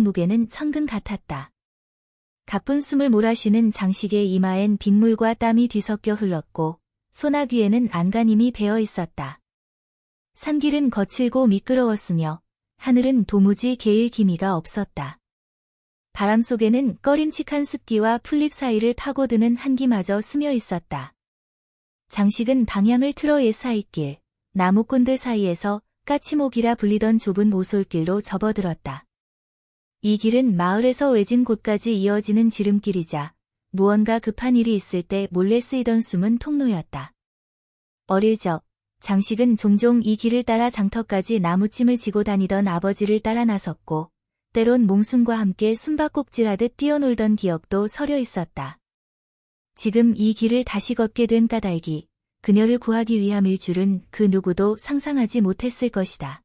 무게는 천근 같았다. 가쁜 숨을 몰아쉬는 장식의 이마엔 빗물과 땀이 뒤섞여 흘렀고 소나귀에는 안간힘이 배어 있었다. 산길은 거칠고 미끄러웠으며 하늘은 도무지 개일 기미가 없었다. 바람 속에는 꺼림칙한 습기와 풀잎 사이를 파고드는 한기마저 스며 있었다. 장식은 방향을 틀어 옛사이길, 나무꾼들 사이에서 까치목이라 불리던 좁은 오솔길로 접어들었다. 이 길은 마을에서 외진 곳까지 이어지는 지름길이자 무언가 급한 일이 있을 때 몰래 쓰이던 숨은 통로였다. 어릴 적 장식은 종종 이 길을 따라 장터까지 나무찜을 지고 다니던 아버지를 따라 나섰고 때론 몽순과 함께 숨바꼭질하듯 뛰어놀던 기억도 서려 있었다. 지금 이 길을 다시 걷게 된 까닭이 그녀를 구하기 위함일 줄은 그 누구도 상상하지 못했을 것이다.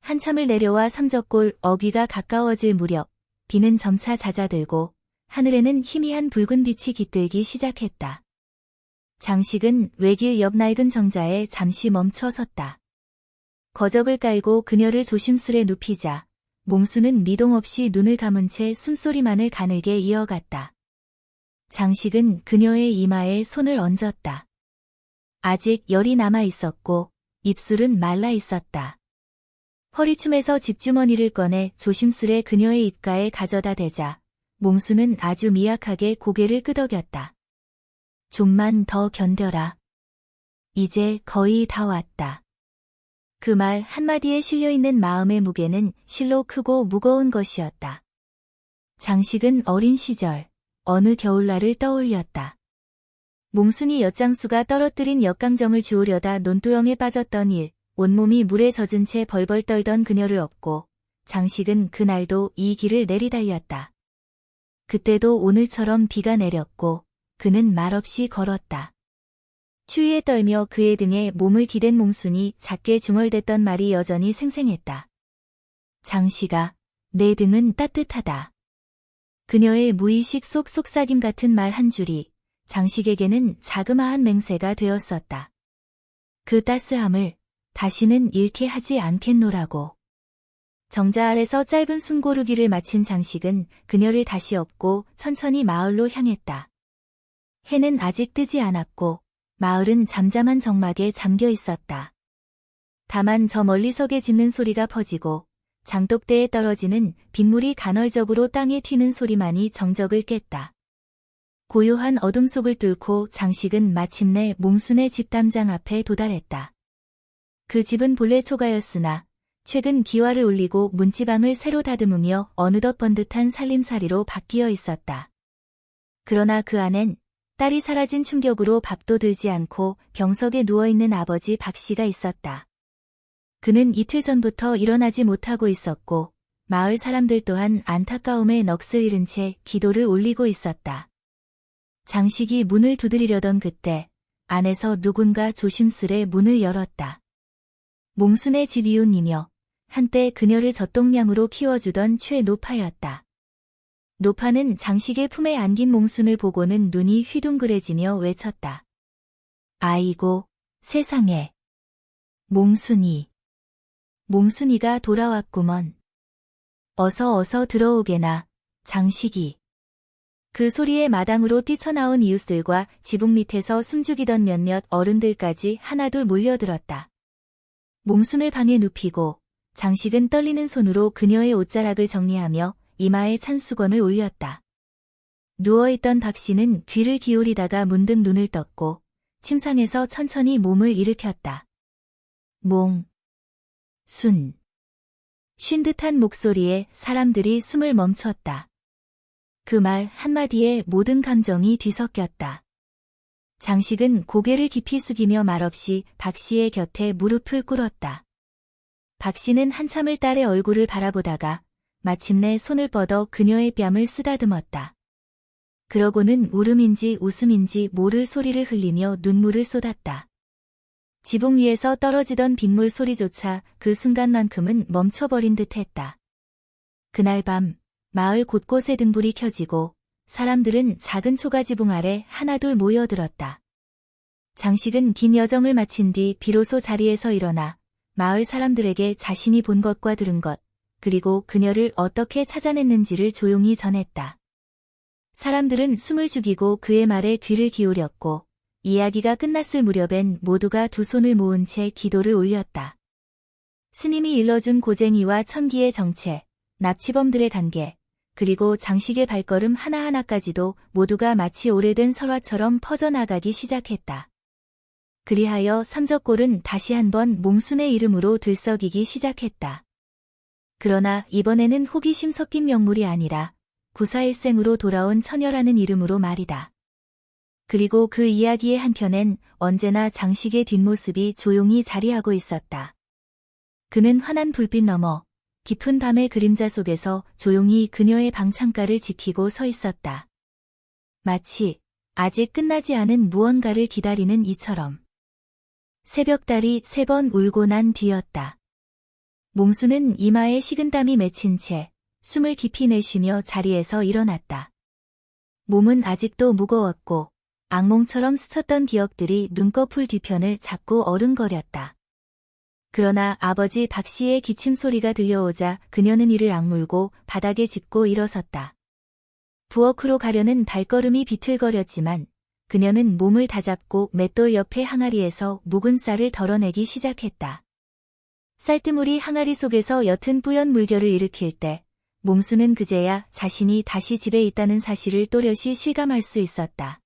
한참을 내려와 삼적골 어귀가 가까워질 무렵 비는 점차 잦아들고 하늘에는 희미한 붉은 빛이 깃들기 시작했다. 장식은 외길 옆 낡은 정자에 잠시 멈춰 섰다. 거적을 깔고 그녀를 조심스레 눕히자 몽수는 미동 없이 눈을 감은 채 숨소리만을 가늘게 이어갔다. 장식은 그녀의 이마에 손을 얹었다. 아직 열이 남아 있었고 입술은 말라 있었다. 허리춤에서 집주머니를 꺼내 조심스레 그녀의 입가에 가져다 대자 몽수는 아주 미약하게 고개를 끄덕였다. 좀만 더 견뎌라. 이제 거의 다 왔다. 그 말 한마디에 실려있는 마음의 무게는 실로 크고 무거운 것이었다. 장식은 어린 시절 어느 겨울날을 떠올렸다. 몽순이 엿장수가 떨어뜨린 엿강정을 주우려다 논두렁에 빠졌던 일, 온몸이 물에 젖은 채 벌벌 떨던 그녀를 업고 장식은 그날도 이 길을 내리달렸다. 그때도 오늘처럼 비가 내렸고 그는 말없이 걸었다. 추위에 떨며 그의 등에 몸을 기댄 몽순이 작게 중얼댔던 말이 여전히 생생했다. 장식아, 내 등은 따뜻하다. 그녀의 무의식 속 속삭임 같은 말 한 줄이 장식에게는 자그마한 맹세가 되었었다. 그 따스함을 다시는 잃게 하지 않겠노라고. 정자 아래서 짧은 숨고르기를 마친 장식은 그녀를 다시 업고 천천히 마을로 향했다. 해는 아직 뜨지 않았고 마을은 잠잠한 정막에 잠겨 있었다. 다만 저 멀리서게 짖는 소리가 퍼지고 장독대에 떨어지는 빗물이 간헐적으로 땅에 튀는 소리만이 정적을 깼다. 고요한 어둠 속을 뚫고 장식은 마침내 몽순의 집 담장 앞에 도달했다. 그 집은 본래 초가였으나 최근 기와를 올리고 문지방을 새로 다듬으며 어느덧 번듯한 살림살이로 바뀌어 있었다. 그러나 그 안엔 딸이 사라진 충격으로 밥도 들지 않고 병석에 누워있는 아버지 박씨가 있었다. 그는 이틀 전부터 일어나지 못하고 있었고 마을 사람들 또한 안타까움에 넋을 잃은 채 기도를 올리고 있었다. 장식이 문을 두드리려던 그때 안에서 누군가 조심스레 문을 열었다. 몽순의 집 이웃이며 한때 그녀를 젖동량으로 키워주던 최노파였다. 노파는 장식의 품에 안긴 몽순을 보고는 눈이 휘둥그레지며 외쳤다. 아이고, 세상에. 몽순이가 돌아왔구먼. 어서 들어오게나, 장식이. 그 소리에 마당으로 뛰쳐나온 이웃들과 지붕 밑에서 숨죽이던 몇몇 어른들까지 하나둘 몰려들었다. 몽순을 방에 눕히고 장식은 떨리는 손으로 그녀의 옷자락을 정리하며 이마에 찬 수건을 올렸다. 누워있던 박씨는 귀를 기울이다가 문득 눈을 떴고 침상에서 천천히 몸을 일으켰다. 몽순. 쉰 듯한 목소리에 사람들이 숨을 멈췄다. 그 말 한마디에 모든 감정이 뒤섞였다. 장식은 고개를 깊이 숙이며 말없이 박씨의 곁에 무릎을 꿇었다. 박씨는 한참을 딸의 얼굴을 바라보다가 마침내 손을 뻗어 그녀의 뺨을 쓰다듬었다. 그러고는 울음인지 웃음인지 모를 소리를 흘리며 눈물을 쏟았다. 지붕 위에서 떨어지던 빗물 소리조차 그 순간만큼은 멈춰버린 듯했다. 그날 밤 마을 곳곳에 등불이 켜지고 사람들은 작은 초가지붕 아래 하나둘 모여들었다. 장식은 긴 여정을 마친 뒤 비로소 자리에서 일어나 마을 사람들에게 자신이 본 것과 들은 것, 그리고 그녀를 어떻게 찾아냈는지를 조용히 전했다. 사람들은 숨을 죽이고 그의 말에 귀를 기울였고 이야기가 끝났을 무렵엔 모두가 두 손을 모은 채 기도를 올렸다. 스님이 일러준 고쟁이와 천기의 정체, 납치범들의 관계, 그리고 장식의 발걸음 하나하나까지도 모두가 마치 오래된 설화처럼 퍼져나가기 시작했다. 그리하여 삼적골은 다시 한번 몽순의 이름으로 들썩이기 시작했다. 그러나 이번에는 호기심 섞인 명물이 아니라 구사일생으로 돌아온 처녀라는 이름으로 말이다. 그리고 그 이야기의 한편엔 언제나 장식의 뒷모습이 조용히 자리하고 있었다. 그는 환한 불빛 너머 깊은 밤의 그림자 속에서 조용히 그녀의 방창가를 지키고 서 있었다. 마치 아직 끝나지 않은 무언가를 기다리는 이처럼. 새벽달이 3번 울고 난 뒤였다. 몽수는 이마에 식은땀이 맺힌 채 숨을 깊이 내쉬며 자리에서 일어났다. 몸은 아직도 무거웠고 악몽처럼 스쳤던 기억들이 눈꺼풀 뒤편을 자꾸 어른거렸다. 그러나 아버지 박 씨의 기침 소리가 들려오자 그녀는 이를 악물고 바닥에 짚고 일어섰다. 부엌으로 가려는 발걸음이 비틀거렸지만 그녀는 몸을 다잡고 맷돌 옆에 항아리에서 묵은 쌀을 덜어내기 시작했다. 쌀뜨물이 항아리 속에서 옅은 뿌연 물결을 일으킬 때 몽수는 그제야 자신이 다시 집에 있다는 사실을 또렷이 실감할 수 있었다.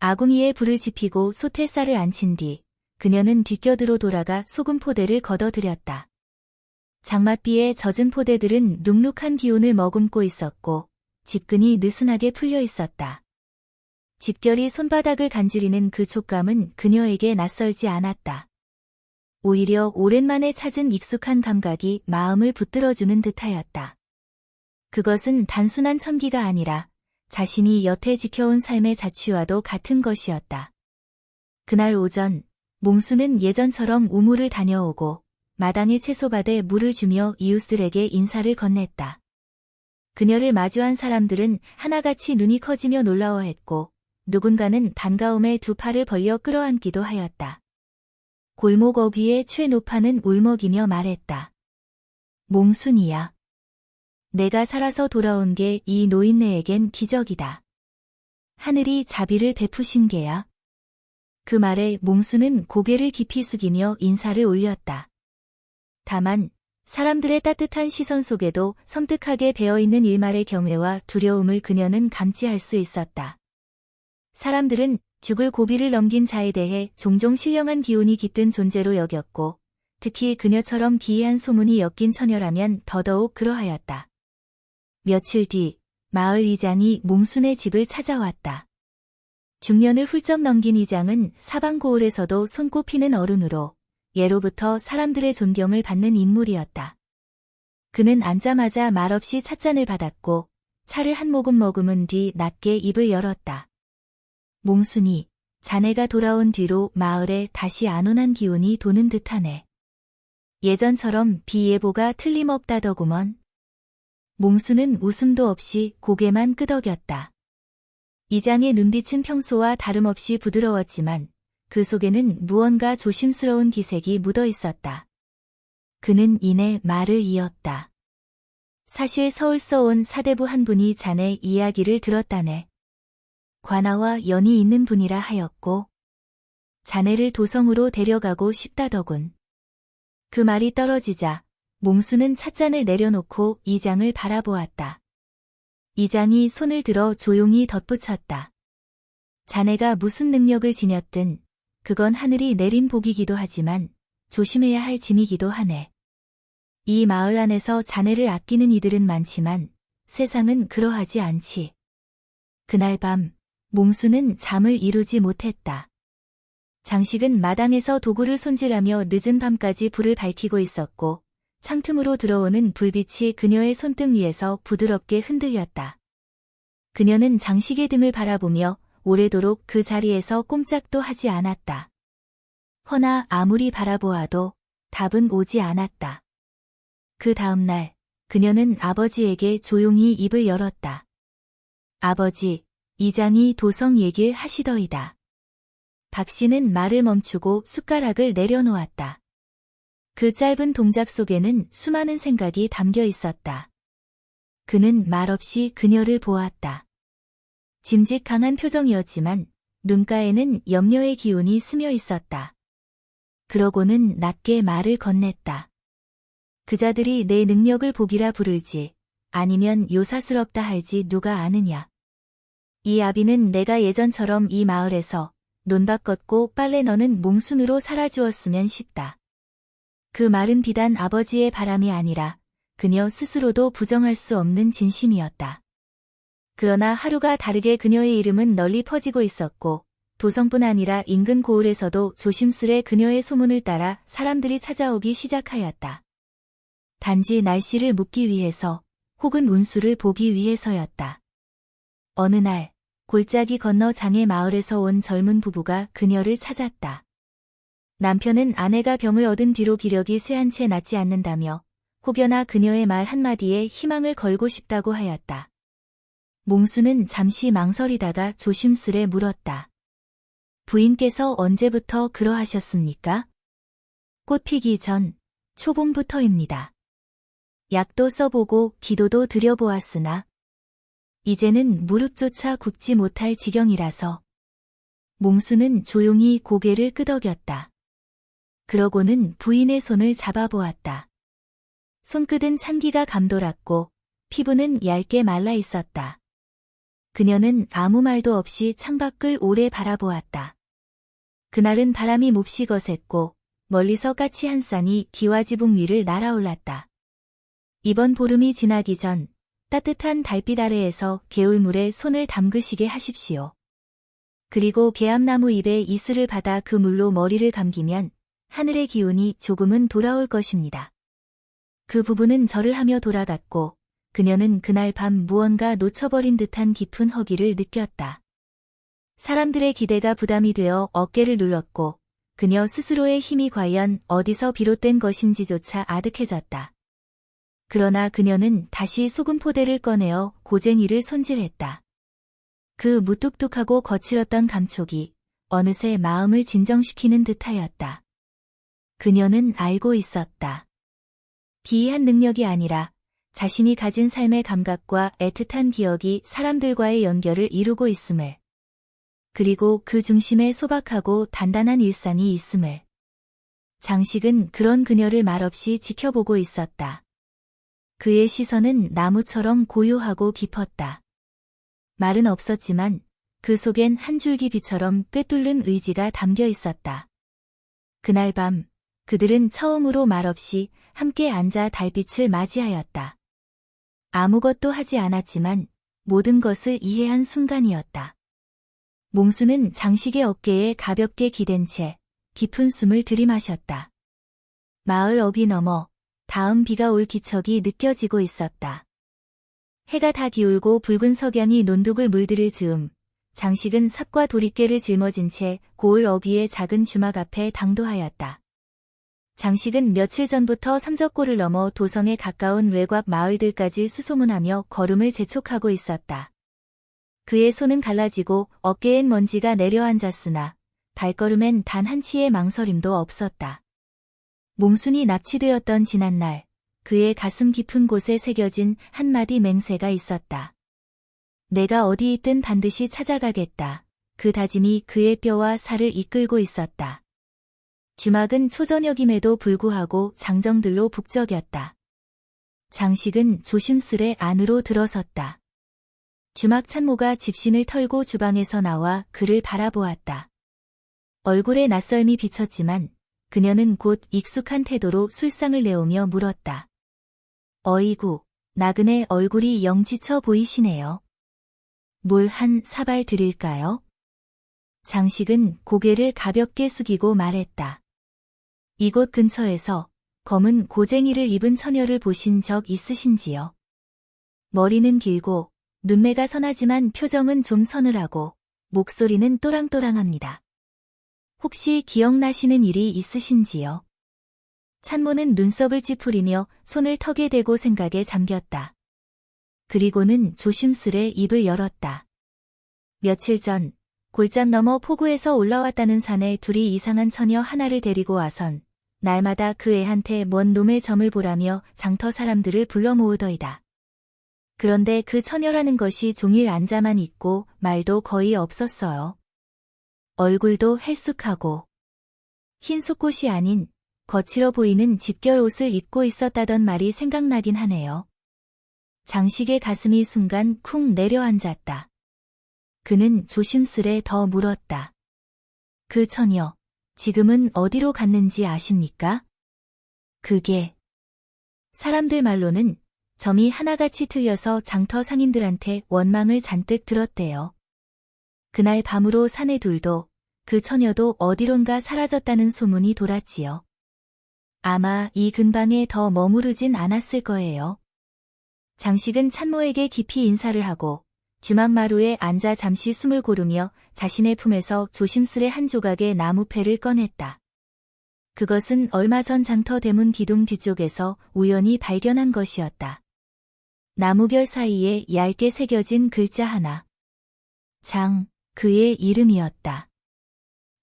아궁이에 불을 지피고 솥에 쌀을 안친 뒤 그녀는 뒷곁으로 돌아가 소금 포대를 걷어들였다. 장맛비에 젖은 포대들은 눅눅한 기운을 머금고 있었고 집근이 느슨하게 풀려 있었다. 집결이 손바닥을 간지리는 그 촉감은 그녀에게 낯설지 않았다. 오히려 오랜만에 찾은 익숙한 감각이 마음을 붙들어주는 듯하였다. 그것은 단순한 천기가 아니라 자신이 여태 지켜온 삶의 자취와도 같은 것이었다. 그날 오전, 몽수는 예전처럼 우물을 다녀오고 마당의 채소밭에 물을 주며 이웃들에게 인사를 건넸다. 그녀를 마주한 사람들은 하나같이 눈이 커지며 놀라워했고 누군가는 반가움에 두 팔을 벌려 끌어안기도 하였다. 골목 어귀에 최노파는 울먹이며 말했다. 몽순이야. 내가 살아서 돌아온 게 이 노인네에겐 기적이다. 하늘이 자비를 베푸신 게야. 그 말에 몽수는 고개를 깊이 숙이며 인사를 올렸다. 다만 사람들의 따뜻한 시선 속에도 섬뜩하게 배어있는 일말의 경외와 두려움을 그녀는 감지할 수 있었다. 사람들은 죽을 고비를 넘긴 자에 대해 종종 신령한 기운이 깃든 존재로 여겼고 특히 그녀처럼 기이한 소문이 엮인 처녀라면 더더욱 그러하였다. 며칠 뒤 마을 이장이 몽순의 집을 찾아왔다. 중년을 훌쩍 넘긴 이장은 사방 고을에서도 손꼽히는 어른으로 예로부터 사람들의 존경을 받는 인물이었다. 그는 앉자마자 말없이 찻잔을 받았고 차를 한 모금 머금은 뒤 낮게 입을 열었다. 몽순이, 자네가 돌아온 뒤로 마을에 다시 안온한 기운이 도는 듯하네. 예전처럼 비 예보가 틀림없다더구먼. 몽수는 웃음도 없이 고개만 끄덕였다. 이장의 눈빛은 평소와 다름없이 부드러웠지만 그 속에는 무언가 조심스러운 기색이 묻어 있었다. 그는 이내 말을 이었다. 사실 서울서 온 사대부 한 분이 자네 이야기를 들었다네. 관아와 연이 있는 분이라 하였고 자네를 도성으로 데려가고 싶다더군. 그 말이 떨어지자 몽수는 찻잔을 내려놓고 이장을 바라보았다. 이장이 손을 들어 조용히 덧붙였다. 자네가 무슨 능력을 지녔든 그건 하늘이 내린 복이기도 하지만 조심해야 할 짐이기도 하네. 이 마을 안에서 자네를 아끼는 이들은 많지만 세상은 그러하지 않지. 그날 밤 몽수는 잠을 이루지 못했다. 장식은 마당에서 도구를 손질하며 늦은 밤까지 불을 밝히고 있었고 창틈으로 들어오는 불빛이 그녀의 손등 위에서 부드럽게 흔들렸다. 그녀는 장식의 등을 바라보며 오래도록 그 자리에서 꼼짝도 하지 않았다. 허나 아무리 바라보아도 답은 오지 않았다. 그 다음 날 그녀는 아버지에게 조용히 입을 열었다. 아버지, 이장이 도성 얘길 하시더이다. 박 씨는 말을 멈추고 숟가락을 내려놓았다. 그 짧은 동작 속에는 수많은 생각이 담겨 있었다. 그는 말없이 그녀를 보았다. 짐직강한 표정이었지만 눈가에는 염려의 기운이 스며 있었다. 그러고는 낮게 말을 건넸다. 그자들이 내 능력을 복이라 부를지 아니면 요사스럽다 할지 누가 아느냐. 이 아비는 내가 예전처럼 이 마을에서 논밭 걷고 빨래 너는 몽순으로 살아주었으면 싶다. 그 말은 비단 아버지의 바람이 아니라 그녀 스스로도 부정할 수 없는 진심이었다. 그러나 하루가 다르게 그녀의 이름은 널리 퍼지고 있었고 도성뿐 아니라 인근 고을에서도 조심스레 그녀의 소문을 따라 사람들이 찾아오기 시작하였다. 단지 날씨를 묻기 위해서 혹은 운수를 보기 위해서였다. 어느 날 골짜기 건너 장의 마을에서 온 젊은 부부가 그녀를 찾았다. 남편은 아내가 병을 얻은 뒤로 기력이 쇠한 채 낫지 않는다며 혹여나 그녀의 말 한마디에 희망을 걸고 싶다고 하였다. 몽수는 잠시 망설이다가 조심스레 물었다. 부인께서 언제부터 그러하셨습니까? 꽃 피기 전 초봄부터입니다. 약도 써보고 기도도 드려보았으나 이제는 무릎조차 굽지 못할 지경이라서. 몽수는 조용히 고개를 끄덕였다. 그러고는 부인의 손을 잡아보았다. 손끝은 찬기가 감돌았고 피부는 얇게 말라 있었다. 그녀는 아무 말도 없이 창밖을 오래 바라보았다. 그날은 바람이 몹시 거셌고 멀리서 까치 한 쌍이 기와지붕 위를 날아올랐다. 이번 보름이 지나기 전 따뜻한 달빛 아래에서 개울물에 손을 담그시게 하십시오. 그리고 개암나무 잎에 이슬을 받아 그 물로 머리를 감기면 하늘의 기운이 조금은 돌아올 것입니다. 그 부부는 절을 하며 돌아갔고 그녀는 그날 밤 무언가 놓쳐버린 듯한 깊은 허기를 느꼈다. 사람들의 기대가 부담이 되어 어깨를 눌렀고 그녀 스스로의 힘이 과연 어디서 비롯된 것인지조차 아득해졌다. 그러나 그녀는 다시 소금 포대를 꺼내어 고쟁이를 손질했다. 그 무뚝뚝하고 거칠었던 감촉이 어느새 마음을 진정시키는 듯하였다. 그녀는 알고 있었다. 기이한 능력이 아니라 자신이 가진 삶의 감각과 애틋한 기억이 사람들과의 연결을 이루고 있음을. 그리고 그 중심에 소박하고 단단한 일상이 있음을. 장식은 그런 그녀를 말없이 지켜보고 있었다. 그의 시선은 나무처럼 고요하고 깊었다. 말은 없었지만 그 속엔 한 줄기 빛처럼 꿰뚫는 의지가 담겨 있었다. 그날 밤 그들은 처음으로 말없이 함께 앉아 달빛을 맞이하였다. 아무것도 하지 않았지만 모든 것을 이해한 순간이었다. 몽수는 장식의 어깨에 가볍게 기댄 채 깊은 숨을 들이마셨다. 마을 어귀 너머 다음 비가 올 기척이 느껴지고 있었다. 해가 다 기울고 붉은 석양이 논둑을 물들일 즈음 장식은 삽과 도리깨를 짊어진 채 고을 어귀의 작은 주막 앞에 당도하였다. 장식은 며칠 전부터 삼적골을 넘어 도성에 가까운 외곽 마을들까지 수소문하며 걸음을 재촉하고 있었다. 그의 손은 갈라지고 어깨엔 먼지가 내려앉았으나 발걸음엔 단 한 치의 망설임도 없었다. 몽순이 납치되었던 지난날 그의 가슴 깊은 곳에 새겨진 한마디 맹세가 있었다. 내가 어디 있든 반드시 찾아가겠다. 그 다짐이 그의 뼈와 살을 이끌고 있었다. 주막은 초저녁임에도 불구하고 장정들로 북적였다. 장식은 조심스레 안으로 들어섰다. 주막 참모가 집신을 털고 주방에서 나와 그를 바라보았다. 얼굴에 낯설미 비쳤지만 그녀는 곧 익숙한 태도로 술상을 내오며 물었다. 어이구, 나그네 얼굴이 영 지쳐 보이시네요. 물 한 사발 드릴까요? 장식은 고개를 가볍게 숙이고 말했다. 이곳 근처에서 검은 고쟁이를 입은 처녀를 보신 적 있으신지요? 머리는 길고 눈매가 선하지만 표정은 좀 서늘하고 목소리는 또랑또랑합니다. 혹시 기억나시는 일이 있으신지요? 참모는 눈썹을 찌푸리며 손을 턱에 대고 생각에 잠겼다. 그리고는 조심스레 입을 열었다. 며칠 전 골장 너머 포구에서 올라왔다는 산에 둘이 이상한 처녀 하나를 데리고 와선 날마다 그 애한테 뭔 놈의 점을 보라며 장터 사람들을 불러 모으더이다. 그런데 그 처녀라는 것이 종일 앉아만 있고 말도 거의 없었어요. 얼굴도 헬쑥하고 흰 속옷이 아닌 거칠어 보이는 집결 옷을 입고 있었다던 말이 생각나긴 하네요. 장식의 가슴이 순간 쿵 내려앉았다. 그는 조심스레 더 물었다. 그 처녀, 지금은 어디로 갔는지 아십니까? 그게 사람들 말로는 점이 하나같이 틀려서 장터 상인들한테 원망을 잔뜩 들었대요. 그날 밤으로 사내 둘도 그 처녀도 어디론가 사라졌다는 소문이 돌았지요. 아마 이 근방에 더 머무르진 않았을 거예요. 장식은 찬모에게 깊이 인사를 하고 주막마루에 앉아 잠시 숨을 고르며 자신의 품에서 조심스레 한 조각의 나무패를 꺼냈다. 그것은 얼마 전 장터 대문 기둥 뒤쪽에서 우연히 발견한 것이었다. 나무결 사이에 얇게 새겨진 글자 하나. 장, 그의 이름이었다.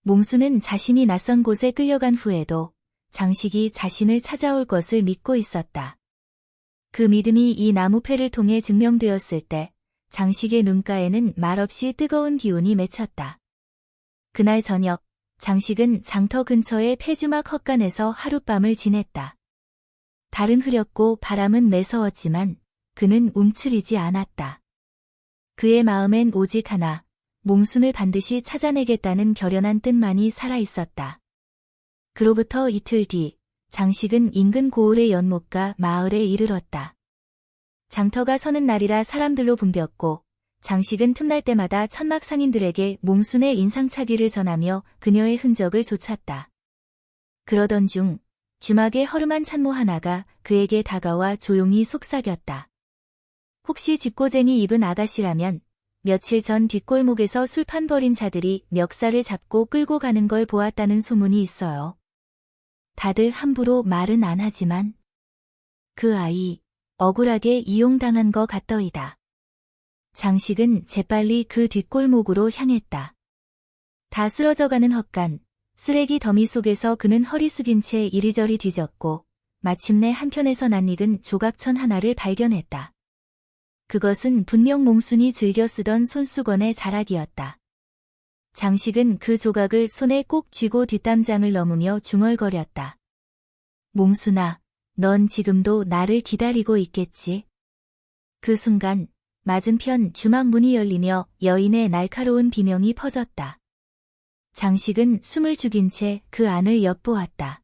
몽수는 자신이 낯선 곳에 끌려간 후에도 장식이 자신을 찾아올 것을 믿고 있었다. 그 믿음이 이 나무패를 통해 증명되었을 때 장식의 눈가에는 말없이 뜨거운 기운이 맺혔다. 그날 저녁, 장식은 장터 근처의 폐주막 헛간에서 하룻밤을 지냈다. 달은 흐렸고 바람은 매서웠지만 그는 움츠리지 않았다. 그의 마음엔 오직 하나, 몽순을 반드시 찾아내겠다는 결연한 뜻만이 살아있었다. 그로부터 이틀 뒤, 장식은 인근 고을의 연못가 마을에 이르렀다. 장터가 서는 날이라 사람들로 붐볐고 장식은 틈날 때마다 천막 상인들에게 몽순의 인상착의를 전하며 그녀의 흔적을 좇았다. 그러던 중 주막의 허름한 찬모 하나가 그에게 다가와 조용히 속삭였다. 혹시 집고쟁이 입은 아가씨라면 며칠 전 뒷골목에서 술판 벌인 자들이 멱살을 잡고 끌고 가는 걸 보았다는 소문이 있어요. 다들 함부로 말은 안 하지만 그 아이 억울하게 이용당한 것 같더이다. 장식은 재빨리 그 뒷골목으로 향했다. 다 쓰러져가는 헛간, 쓰레기 더미 속에서 그는 허리 숙인 채 이리저리 뒤졌고 마침내 한켠에서 낯익은 조각천 하나를 발견했다. 그것은 분명 몽순이 즐겨 쓰던 손수건의 자락이었다. 장식은 그 조각을 손에 꼭 쥐고 뒷담장을 넘으며 중얼거렸다. 몽순아, 넌 지금도 나를 기다리고 있겠지? 그 순간 맞은편 주막 문이 열리며 여인의 날카로운 비명이 퍼졌다. 장식은 숨을 죽인 채 그 안을 엿보았다.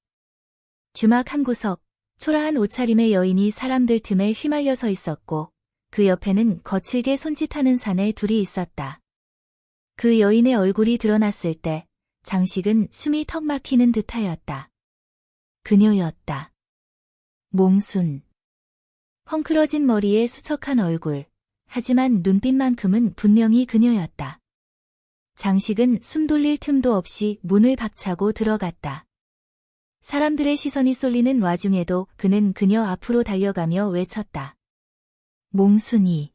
주막 한 구석, 초라한 옷차림의 여인이 사람들 틈에 휘말려 서 있었고 그 옆에는 거칠게 손짓하는 사내 둘이 있었다. 그 여인의 얼굴이 드러났을 때 장식은 숨이 턱 막히는 듯하였다. 그녀였다. 몽순. 헝클어진 머리에 수척한 얼굴, 하지만 눈빛만큼은 분명히 그녀였다. 장식은 숨 돌릴 틈도 없이 문을 박차고 들어갔다. 사람들의 시선이 쏠리는 와중에도 그는 그녀 앞으로 달려가며 외쳤다. 몽순이.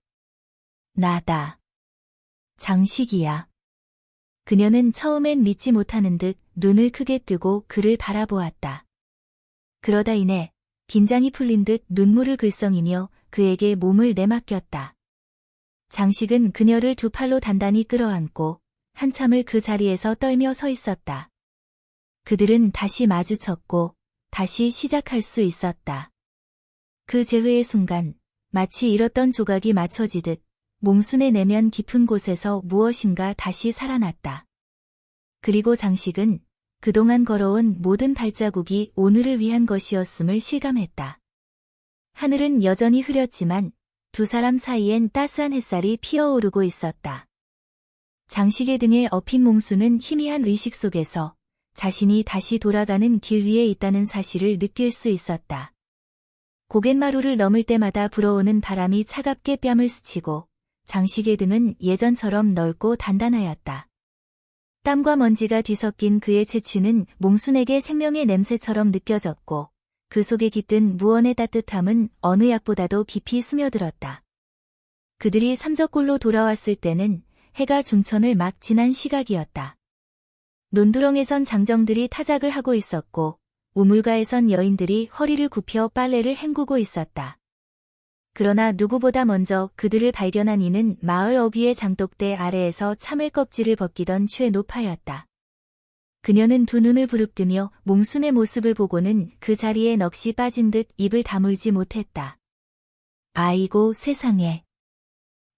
나다. 장식이야. 그녀는 처음엔 믿지 못하는 듯 눈을 크게 뜨고 그를 바라보았다. 그러다 이내 긴장이 풀린 듯 눈물을 글썽이며 그에게 몸을 내맡겼다. 장식은 그녀를 두 팔로 단단히 끌어안고 한참을 그 자리에서 떨며 서 있었다. 그들은 다시 마주쳤고 다시 시작할 수 있었다. 그 재회의 순간 마치 잃었던 조각이 맞춰지듯 몽순의 내면 깊은 곳에서 무엇인가 다시 살아났다. 그리고 장식은 그동안 걸어온 모든 발자국이 오늘을 위한 것이었음을 실감했다. 하늘은 여전히 흐렸지만 두 사람 사이엔 따스한 햇살이 피어오르고 있었다. 장식의 등에 엎인 몽순은 희미한 의식 속에서 자신이 다시 돌아가는 길 위에 있다는 사실을 느낄 수 있었다. 고갯마루를 넘을 때마다 불어오는 바람이 차갑게 뺨을 스치고 장식의 등은 예전처럼 넓고 단단하였다. 땀과 먼지가 뒤섞인 그의 채취는 몽순에게 생명의 냄새처럼 느껴졌고 그 속에 깃든 무언의 따뜻함은 어느 약보다도 깊이 스며들었다. 그들이 삼적골로 돌아왔을 때는 해가 중천을 막 지난 시각이었다. 논두렁에선 장정들이 타작을 하고 있었고 우물가에선 여인들이 허리를 굽혀 빨래를 헹구고 있었다. 그러나 누구보다 먼저 그들을 발견한 이는 마을 어귀의 장독대 아래에서 참외 껍질을 벗기던 최노파였다. 그녀는 두 눈을 부릅뜨며 몽순의 모습을 보고는 그 자리에 넋이 빠진 듯 입을 다물지 못했다. 아이고 세상에.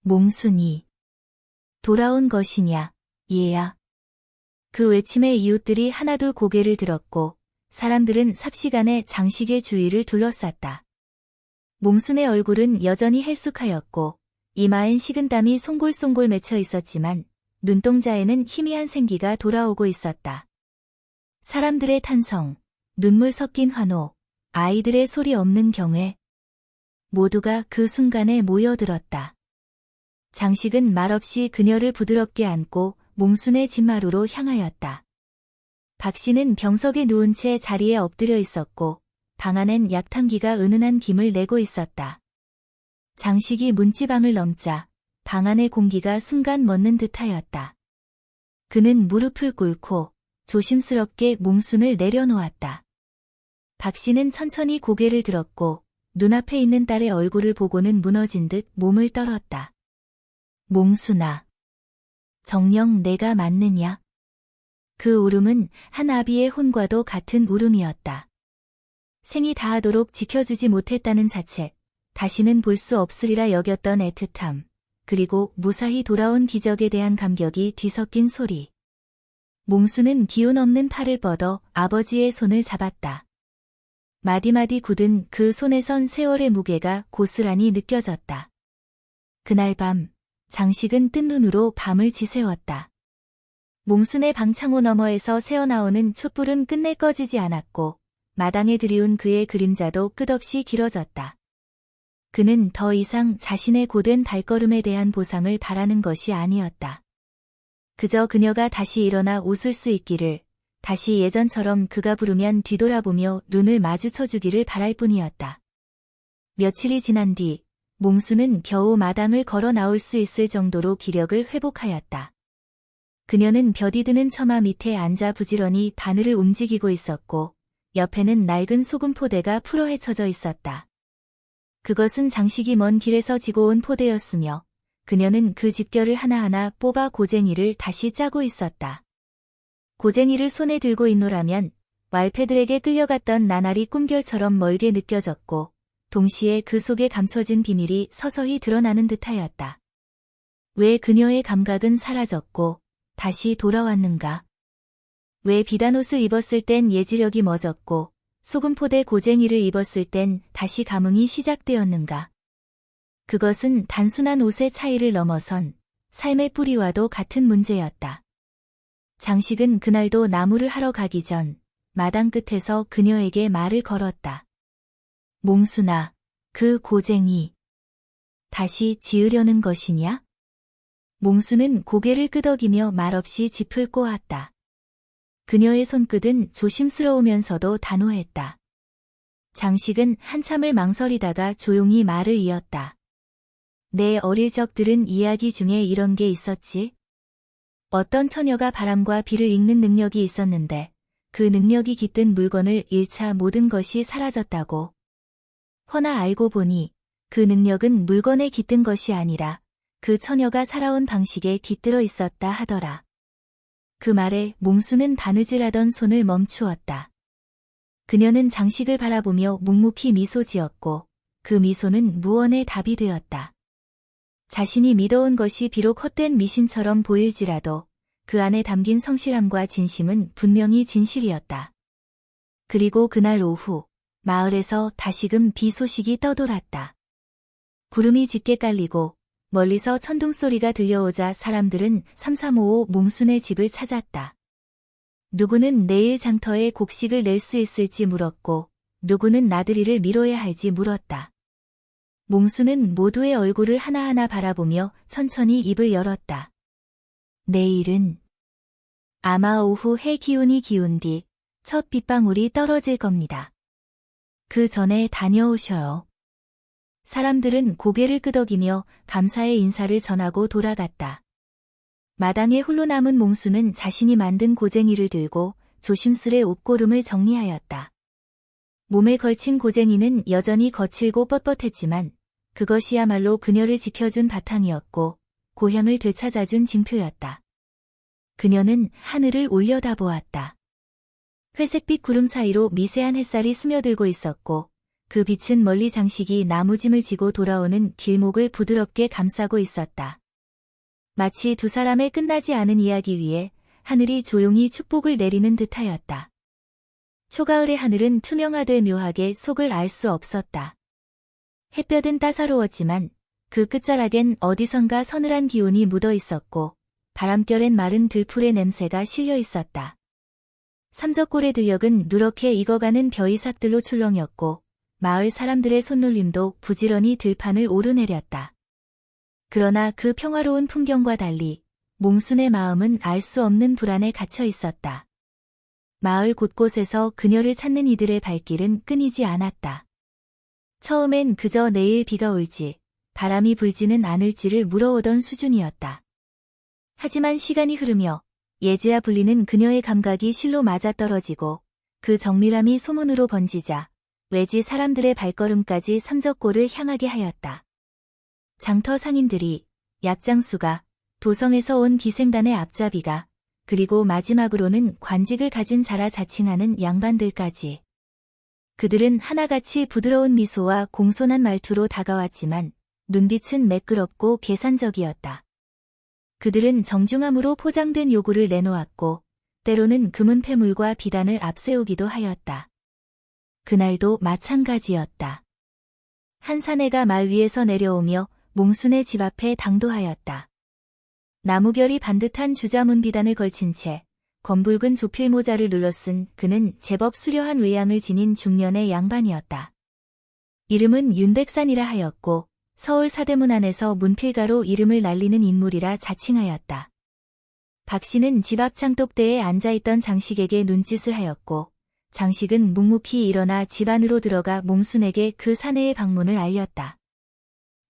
몽순이 돌아온 것이냐, 얘야. 그 외침에 이웃들이 하나둘 고개를 들었고 사람들은 삽시간에 장식의 주위를 둘러쌌다. 몽순의 얼굴은 여전히 헬쑥하였고 이마엔 식은땀이 송골송골 맺혀 있었지만 눈동자에는 희미한 생기가 돌아오고 있었다. 사람들의 탄성, 눈물 섞인 환호, 아이들의 소리 없는 경외. 모두가 그 순간에 모여들었다. 장식은 말없이 그녀를 부드럽게 안고 몽순의 진마루로 향하였다. 박씨는 병석에 누운 채 자리에 엎드려 있었고 방 안엔 약탕기가 은은한 김을 내고 있었다. 장식이 문지방을 넘자 방 안의 공기가 순간 멎는 듯하였다. 그는 무릎을 꿇고 조심스럽게 몽순을 내려놓았다. 박씨는 천천히 고개를 들었고 눈앞에 있는 딸의 얼굴을 보고는 무너진 듯 몸을 떨었다. 몽순아. 정녕 내가 맞느냐? 그 울음은 한 아비의 혼과도 같은 울음이었다. 생이 다하도록 지켜주지 못했다는 자책, 다시는 볼 수 없으리라 여겼던 애틋함, 그리고 무사히 돌아온 기적에 대한 감격이 뒤섞인 소리. 몽순은 기운 없는 팔을 뻗어 아버지의 손을 잡았다. 마디마디 굳은 그 손에선 세월의 무게가 고스란히 느껴졌다. 그날 밤, 장식은 뜬 눈으로 밤을 지새웠다. 몽순의 방창호 너머에서 새어나오는 촛불은 끝내 꺼지지 않았고 마당에 들이운 그의 그림자도 끝없이 길어졌다. 그는 더 이상 자신의 고된 발걸음에 대한 보상을 바라는 것이 아니었다. 그저 그녀가 다시 일어나 웃을 수 있기를, 다시 예전처럼 그가 부르면 뒤돌아보며 눈을 마주쳐주기를 바랄 뿐이었다. 며칠이 지난 뒤 몽순은 겨우 마당을 걸어 나올 수 있을 정도로 기력을 회복하였다. 그녀는 볕이 드는 처마 밑에 앉아 부지런히 바늘을 움직이고 있었고 옆에는 낡은 소금 포대가 풀어 헤쳐져 있었다. 그것은 장식이 먼 길에서 지고 온 포대였으며 그녀는 그 집결을 하나하나 뽑아 고쟁이를 다시 짜고 있었다. 고쟁이를 손에 들고 있노라면 왈패들에게 끌려갔던 나날이 꿈결처럼 멀게 느껴졌고 동시에 그 속에 감춰진 비밀이 서서히 드러나는 듯하였다. 왜 그녀의 감각은 사라졌고 다시 돌아왔는가? 왜 비단옷을 입었을 땐 예지력이 멎었고 소금포대 고쟁이를 입었을 땐 다시 감흥이 시작되었는가? 그것은 단순한 옷의 차이를 넘어선 삶의 뿌리와도 같은 문제였다. 장식은 그날도 나무를 하러 가기 전 마당 끝에서 그녀에게 말을 걸었다. 몽순아, 그 고쟁이 다시 지으려는 것이냐? 몽순은 고개를 끄덕이며 말없이 짚을 꼬았다. 그녀의 손끝은 조심스러우면서도 단호했다. 장식은 한참을 망설이다가 조용히 말을 이었다. 내 어릴 적 들은 이야기 중에 이런 게 있었지. 어떤 처녀가 바람과 비를 읽는 능력이 있었는데 그 능력이 깃든 물건을 잃자 모든 것이 사라졌다고. 허나 알고 보니 그 능력은 물건에 깃든 것이 아니라 그 처녀가 살아온 방식에 깃들어 있었다 하더라. 그 말에 몽순은 바느질하던 손을 멈추었다. 그녀는 장식을 바라보며 묵묵히 미소 지었고 그 미소는 무언의 답이 되었다. 자신이 믿어온 것이 비록 헛된 미신처럼 보일지라도 그 안에 담긴 성실함과 진심은 분명히 진실이었다. 그리고 그날 오후 마을에서 다시금 비 소식이 떠돌았다. 구름이 짙게 깔리고 멀리서 천둥 소리가 들려오자 사람들은 3355 몽순의 집을 찾았다. 누구는 내일 장터에 곡식을 낼 수 있을지 물었고 누구는 나들이를 미뤄야 할지 물었다. 몽순은 모두의 얼굴을 하나하나 바라보며 천천히 입을 열었다. 내일은 아마 오후 해 기운이 기운 뒤 첫 빗방울이 떨어질 겁니다. 그 전에 다녀오셔요. 사람들은 고개를 끄덕이며 감사의 인사를 전하고 돌아갔다. 마당에 홀로 남은 몽순은 자신이 만든 고쟁이를 들고 조심스레 옷고름을 정리하였다. 몸에 걸친 고쟁이는 여전히 거칠고 뻣뻣했지만 그것이야말로 그녀를 지켜준 바탕이었고 고향을 되찾아준 징표였다. 그녀는 하늘을 올려다보았다. 회색빛 구름 사이로 미세한 햇살이 스며들고 있었고 그 빛은 멀리 장식이 나무짐을 지고 돌아오는 길목을 부드럽게 감싸고 있었다. 마치 두 사람의 끝나지 않은 이야기 위에 하늘이 조용히 축복을 내리는 듯하였다. 초가을의 하늘은 투명하되 묘하게 속을 알 수 없었다. 햇볕은 따사로웠지만 그 끝자락엔 어디선가 서늘한 기운이 묻어 있었고 바람결엔 마른 들풀의 냄새가 실려 있었다. 삼적골의 들녘은 누렇게 익어가는 벼이삭들로 출렁였고 마을 사람들의 손놀림도 부지런히 들판을 오르내렸다. 그러나 그 평화로운 풍경과 달리 몽순의 마음은 알 수 없는 불안에 갇혀 있었다. 마을 곳곳에서 그녀를 찾는 이들의 발길은 끊이지 않았다. 처음엔 그저 내일 비가 올지, 바람이 불지는 않을지를 물어오던 수준이었다. 하지만 시간이 흐르며 예지라 불리는 그녀의 감각이 실로 맞아떨어지고 그 정밀함이 소문으로 번지자 외지 사람들의 발걸음까지 삼적골을 향하게 하였다. 장터 상인들이, 약장수가, 도성에서 온 기생단의 앞잡이가, 그리고 마지막으로는 관직을 가진 자라 자칭하는 양반들까지. 그들은 하나같이 부드러운 미소와 공손한 말투로 다가왔지만 눈빛은 매끄럽고 계산적이었다. 그들은 정중함으로 포장된 요구를 내놓았고 때로는 금은 패물과 비단을 앞세우기도 하였다. 그날도 마찬가지였다. 한 사내가 말 위에서 내려오며 몽순의 집 앞에 당도하였다. 나무결이 반듯한 주자문 비단을 걸친 채 검붉은 조필 모자를 눌러쓴 그는 제법 수려한 외양을 지닌 중년의 양반이었다. 이름은 윤백산이라 하였고 서울 사대문 안에서 문필가로 이름을 날리는 인물이라 자칭하였다. 박 씨는 집 앞 창독대에 앉아있던 장식에게 눈짓을 하였고 장식은 묵묵히 일어나 집 안으로 들어가 몽순에게 그 사내의 방문을 알렸다.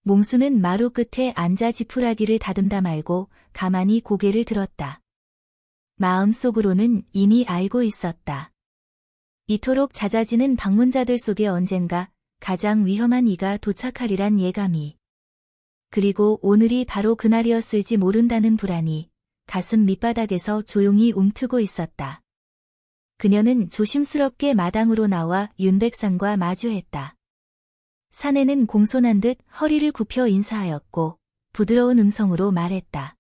몽순은 마루 끝에 앉아 지푸라기를 다듬다 말고 가만히 고개를 들었다. 마음속으로는 이미 알고 있었다. 이토록 잦아지는 방문자들 속에 언젠가 가장 위험한 이가 도착하리란 예감이. 그리고 오늘이 바로 그날이었을지 모른다는 불안이 가슴 밑바닥에서 조용히 움트고 있었다. 그녀는 조심스럽게 마당으로 나와 윤백산과 마주했다. 사내는 공손한 듯 허리를 굽혀 인사하였고 부드러운 음성으로 말했다.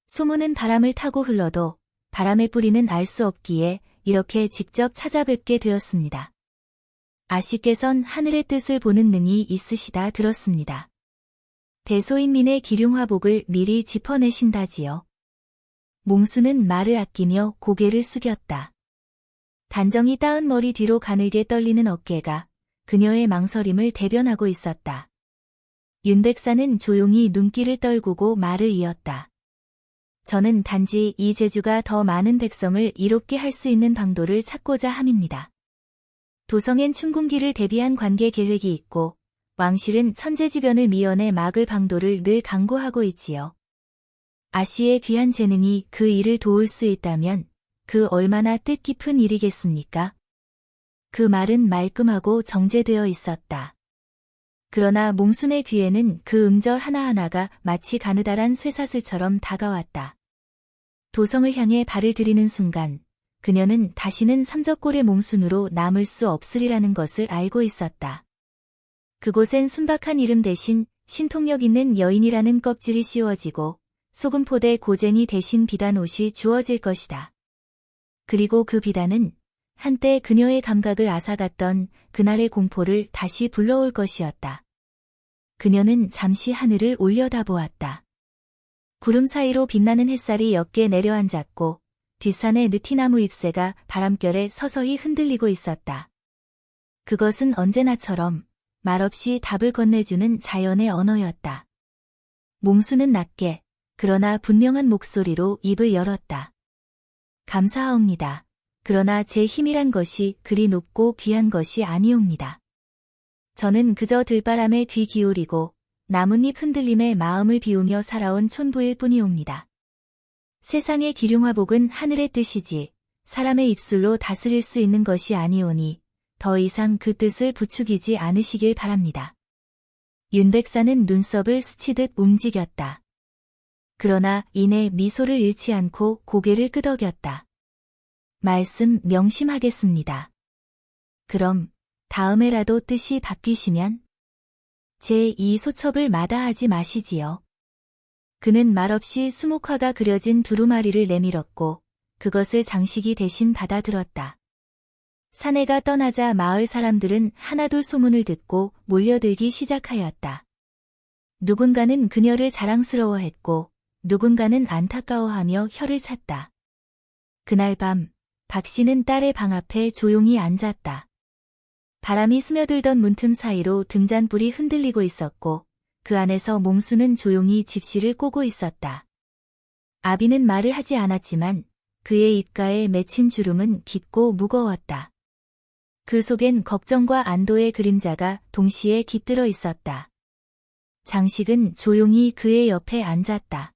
소문은 바람을 타고 흘러도 바람의 뿌리는 알 수 없기에 이렇게 직접 찾아뵙게 되었습니다. 아씨께선 하늘의 뜻을 보는 능이 있으시다 들었습니다. 대소인민의 기륭화복을 미리 짚어내신다지요. 몽순은 말을 아끼며 고개를 숙였다. 단정히 따은 머리 뒤로 가늘게 떨리는 어깨가 그녀의 망설임을 대변하고 있었다. 윤백사는 조용히 눈길을 떨구고 말을 이었다. 저는 단지 이 제주가 더 많은 백성을 이롭게 할 수 있는 방도를 찾고자 함입니다. 도성엔 춘궁기를 대비한 관계 계획이 있고 왕실은 천재지변을 미연에 막을 방도를 늘 강구하고 있지요. 아씨의 귀한 재능이 그 일을 도울 수 있다면 그 얼마나 뜻깊은 일이겠습니까? 그 말은 말끔하고 정제되어 있었다. 그러나 몽순의 귀에는 그 음절 하나하나가 마치 가느다란 쇠사슬처럼 다가왔다. 도성을 향해 발을 들이는 순간 그녀는 다시는 삼적골의 몽순으로 남을 수 없으리라는 것을 알고 있었다. 그곳엔 순박한 이름 대신 신통력 있는 여인이라는 껍질이 씌워지고 소금포대 고쟁이 대신 비단옷이 주어질 것이다. 그리고 그 비단은 한때 그녀의 감각을 앗아갔던 그날의 공포를 다시 불러올 것이었다. 그녀는 잠시 하늘을 올려다보았다. 구름 사이로 빛나는 햇살이 옅게 내려앉았고 뒷산의 느티나무 잎새가 바람결에 서서히 흔들리고 있었다. 그것은 언제나처럼 말없이 답을 건네주는 자연의 언어였다. 몽순은 낮게 그러나 분명한 목소리로 입을 열었다. 감사하옵니다. 그러나 제 힘이란 것이 그리 높고 귀한 것이 아니옵니다. 저는 그저 들바람에 귀 기울이고 나뭇잎 흔들림에 마음을 비우며 살아온 촌부일 뿐이옵니다. 세상의 기륭화복은 하늘의 뜻이지 사람의 입술로 다스릴 수 있는 것이 아니오니 더 이상 그 뜻을 부추기지 않으시길 바랍니다. 윤백사는 눈썹을 스치듯 움직였다. 그러나 이내 미소를 잃지 않고 고개를 끄덕였다. 말씀 명심하겠습니다. 그럼 다음에라도 뜻이 바뀌시면 제 이 소첩을 마다하지 마시지요. 그는 말없이 수묵화가 그려진 두루마리를 내밀었고 그것을 장식이 대신 받아들었다. 사내가 떠나자 마을 사람들은 하나둘 소문을 듣고 몰려들기 시작하였다. 누군가는 그녀를 자랑스러워했고 누군가는 안타까워하며 혀를 찼다. 그날 밤 박 씨는 딸의 방 앞에 조용히 앉았다. 바람이 스며들던 문틈 사이로 등잔불이 흔들리고 있었고 그 안에서 몽수는 조용히 집시를 꼬고 있었다. 아비는 말을 하지 않았지만 그의 입가에 맺힌 주름은 깊고 무거웠다. 그 속엔 걱정과 안도의 그림자가 동시에 깃들어 있었다. 장식은 조용히 그의 옆에 앉았다.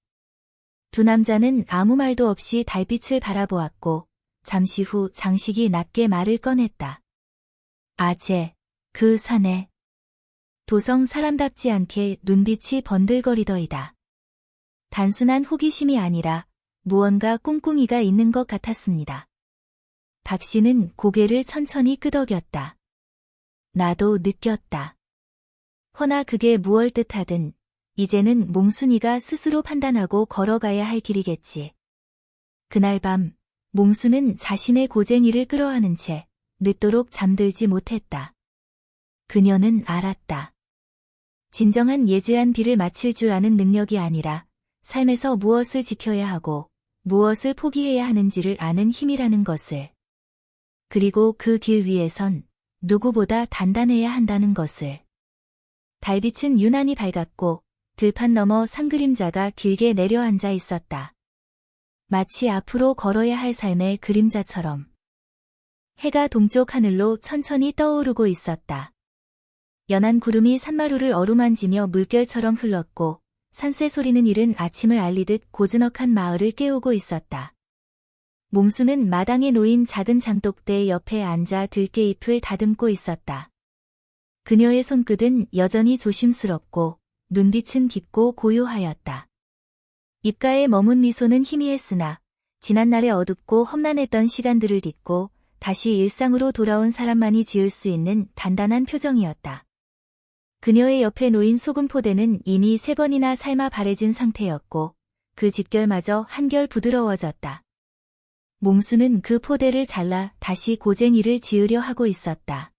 두 남자는 아무 말도 없이 달빛을 바라보았고 잠시 후 장식이 낮게 말을 꺼냈다. 아재, 그 사내. 도성 사람답지 않게 눈빛이 번들거리더이다. 단순한 호기심이 아니라 무언가 꿍꿍이가 있는 것 같았습니다. 박 씨는 고개를 천천히 끄덕였다. 나도 느꼈다. 허나 그게 무얼 뜻하든 이제는 몽순이가 스스로 판단하고 걸어가야 할 길이겠지. 그날 밤 몽수는 자신의 고쟁이를 끌어안은 채 늦도록 잠들지 못했다. 그녀는 알았다. 진정한 예지한 비를 맞힐 줄 아는 능력이 아니라 삶에서 무엇을 지켜야 하고 무엇을 포기해야 하는지를 아는 힘이라는 것을. 그리고 그 길 위에선 누구보다 단단해야 한다는 것을. 달빛은 유난히 밝았고 들판 너머 산그림자가 길게 내려앉아 있었다. 마치 앞으로 걸어야 할 삶의 그림자처럼. 해가 동쪽 하늘로 천천히 떠오르고 있었다. 연한 구름이 산마루를 어루만지며 물결처럼 흘렀고 산새 소리는 이른 아침을 알리듯 고즈넉한 마을을 깨우고 있었다. 몽수는 마당에 놓인 작은 장독대 옆에 앉아 들깨잎을 다듬고 있었다. 그녀의 손끝은 여전히 조심스럽고 눈빛은 깊고 고요하였다. 입가에 머문 미소는 희미했으나 지난날의 어둡고 험난했던 시간들을 딛고 다시 일상으로 돌아온 사람만이 지을 수 있는 단단한 표정이었다. 그녀의 옆에 놓인 소금 포대는 이미 3번이나 삶아 바래진 상태였고 그 집결마저 한결 부드러워졌다. 몽수는 그 포대를 잘라 다시 고쟁이를 지으려 하고 있었다.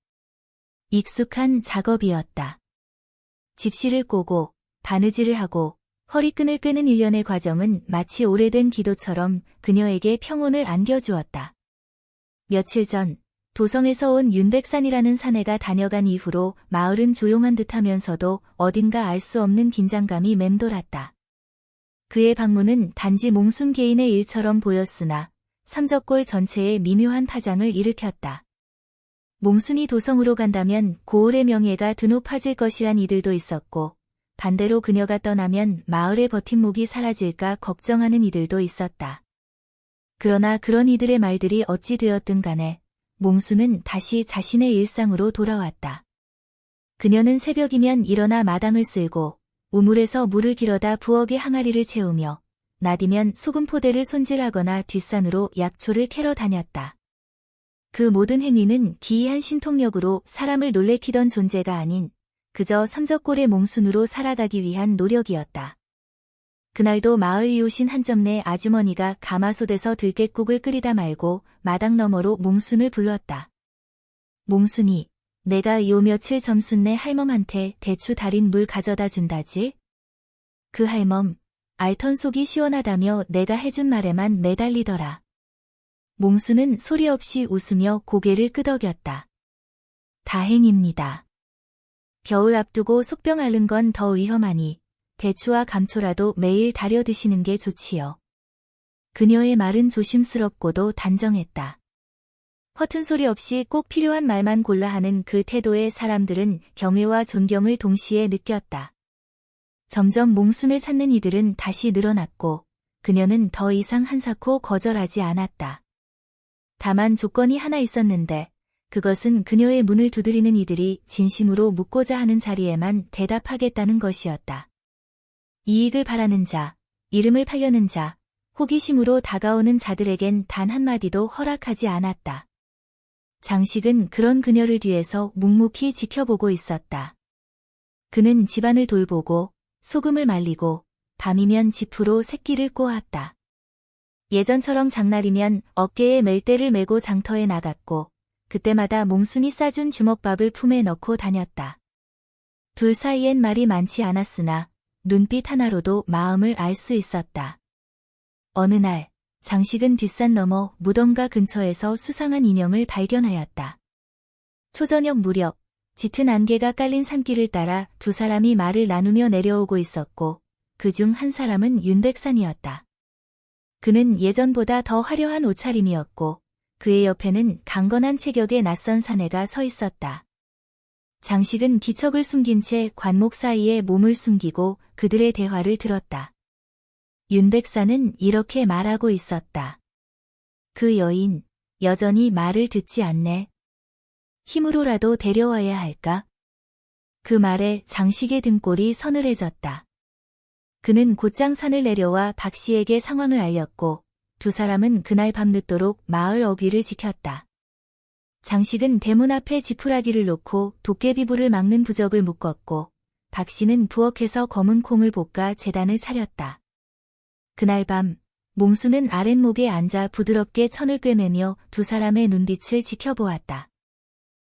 익숙한 작업이었다. 집시를 꼬고 바느질을 하고 허리끈을 꿰는 일련의 과정은 마치 오래된 기도처럼 그녀에게 평온을 안겨주었다. 며칠 전 도성에서 온 윤백산이라는 사내가 다녀간 이후로 마을은 조용한 듯하면서도 어딘가 알 수 없는 긴장감이 맴돌았다. 그의 방문은 단지 몽순 개인의 일처럼 보였으나 삼적골 전체에 미묘한 파장을 일으켰다. 몽순이 도성으로 간다면 고을의 명예가 드높아질 것이란 이들도 있었고 반대로 그녀가 떠나면 마을의 버팀목이 사라질까 걱정하는 이들도 있었다. 그러나 그런 이들의 말들이 어찌 되었든 간에 몽수는 다시 자신의 일상으로 돌아왔다. 그녀는 새벽이면 일어나 마당을 쓸고 우물에서 물을 길어다 부엌에 항아리를 채우며 낮이면 소금 포대를 손질하거나 뒷산으로 약초를 캐러 다녔다. 그 모든 행위는 기이한 신통력으로 사람을 놀래키던 존재가 아닌 그저 삼적골의 몽순으로 살아가기 위한 노력이었다. 그날도 마을 이웃인 한점내 아주머니가 가마솥에서 들깨국을 끓이다 말고 마당 너머로 몽순을 불렀다. 몽순이, 내가 요 며칠 점순내 할멈한테 대추 달인 물 가져다 준다지? 그 할멈, 알턴 속이 시원하다며 내가 해준 말에만 매달리더라. 몽수는 소리 없이 웃으며 고개를 끄덕였다. 다행입니다. 겨울 앞두고 속병 앓는 건 더 위험하니 대추와 감초라도 매일 다려 드시는 게 좋지요. 그녀의 말은 조심스럽고도 단정했다. 허튼 소리 없이 꼭 필요한 말만 골라 하는 그 태도에 사람들은 경외와 존경을 동시에 느꼈다. 점점 몽순을 찾는 이들은 다시 늘어났고 그녀는 더 이상 한사코 거절하지 않았다. 다만 조건이 하나 있었는데 그것은 그녀의 문을 두드리는 이들이 진심으로 묻고자 하는 자리에만 대답하겠다는 것이었다. 이익을 바라는 자, 이름을 팔려는 자, 호기심으로 다가오는 자들에겐 단 한마디도 허락하지 않았다. 장식은 그런 그녀를 뒤에서 묵묵히 지켜보고 있었다. 그는 집안을 돌보고 소금을 말리고 밤이면 지푸로 새끼를 꼬았다. 예전처럼 장날이면 어깨에 멜대를 메고 장터에 나갔고 그때마다 몽순이 싸준 주먹밥을 품에 넣고 다녔다. 둘 사이엔 말이 많지 않았으나 눈빛 하나로도 마음을 알 수 있었다. 어느 날 장식은 뒷산 너머 무덤가 근처에서 수상한 인형을 발견하였다. 초저녁 무렵 짙은 안개가 깔린 산길을 따라 두 사람이 말을 나누며 내려오고 있었고 그중 한 사람은 윤백산이었다. 그는 예전보다 더 화려한 옷차림이었고 그의 옆에는 강건한 체격의 낯선 사내가 서 있었다. 장식은 기척을 숨긴 채 관목 사이에 몸을 숨기고 그들의 대화를 들었다. 윤백산은 이렇게 말하고 있었다. 그 여인, 여전히 말을 듣지 않네. 힘으로라도 데려와야 할까? 그 말에 장식의 등골이 서늘해졌다. 그는 곧장 산을 내려와 박 씨에게 상황을 알렸고 두 사람은 그날 밤늦도록 마을 어귀를 지켰다. 장식은 대문 앞에 지푸라기를 놓고 도깨비불을 막는 부적을 묶었고 박 씨는 부엌에서 검은 콩을 볶아 제단을 차렸다. 그날 밤 몽수는 아랫목에 앉아 부드럽게 천을 꿰매며 두 사람의 눈빛을 지켜보았다.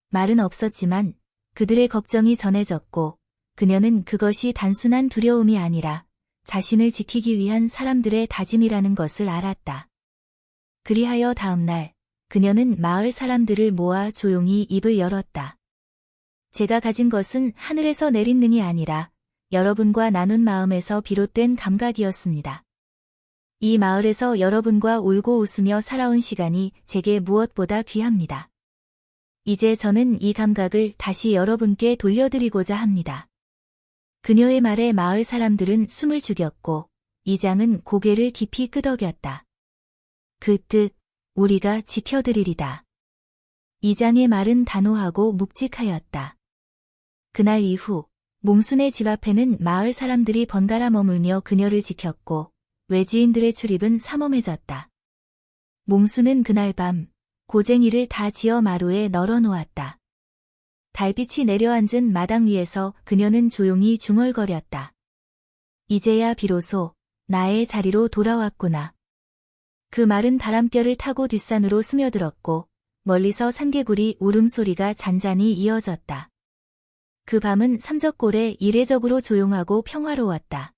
말은 없었지만 그들의 걱정이 전해졌고 그녀는 그것이 단순한 두려움이 아니라 자신을 지키기 위한 사람들의 다짐이라는 것을 알았다. 그리하여 다음 날 그녀는 마을 사람들을 모아 조용히 입을 열었다. 제가 가진 것은 하늘에서 내린 능이 아니라 여러분과 나눈 마음에서 비롯된 감각이었습니다. 이 마을에서 여러분과 울고 웃으며 살아온 시간이 제게 무엇보다 귀합니다. 이제 저는 이 감각을 다시 여러분께 돌려드리고자 합니다. 그녀의 말에 마을 사람들은 숨을 죽였고 이장은 고개를 깊이 끄덕였다. 그 뜻, 우리가 지켜드리리다. 이장의 말은 단호하고 묵직하였다. 그날 이후 몽순의 집 앞에는 마을 사람들이 번갈아 머물며 그녀를 지켰고 외지인들의 출입은 삼엄해졌다. 몽순은 그날 밤 고쟁이를 다 지어 마루에 널어놓았다. 달빛이 내려앉은 마당 위에서 그녀는 조용히 중얼거렸다. 이제야 비로소 나의 자리로 돌아왔구나. 그 말은 바람결을 타고 뒷산으로 스며들었고 멀리서 산개구리 울음소리가 잔잔히 이어졌다. 그 밤은 삼적골에 이례적으로 조용하고 평화로웠다.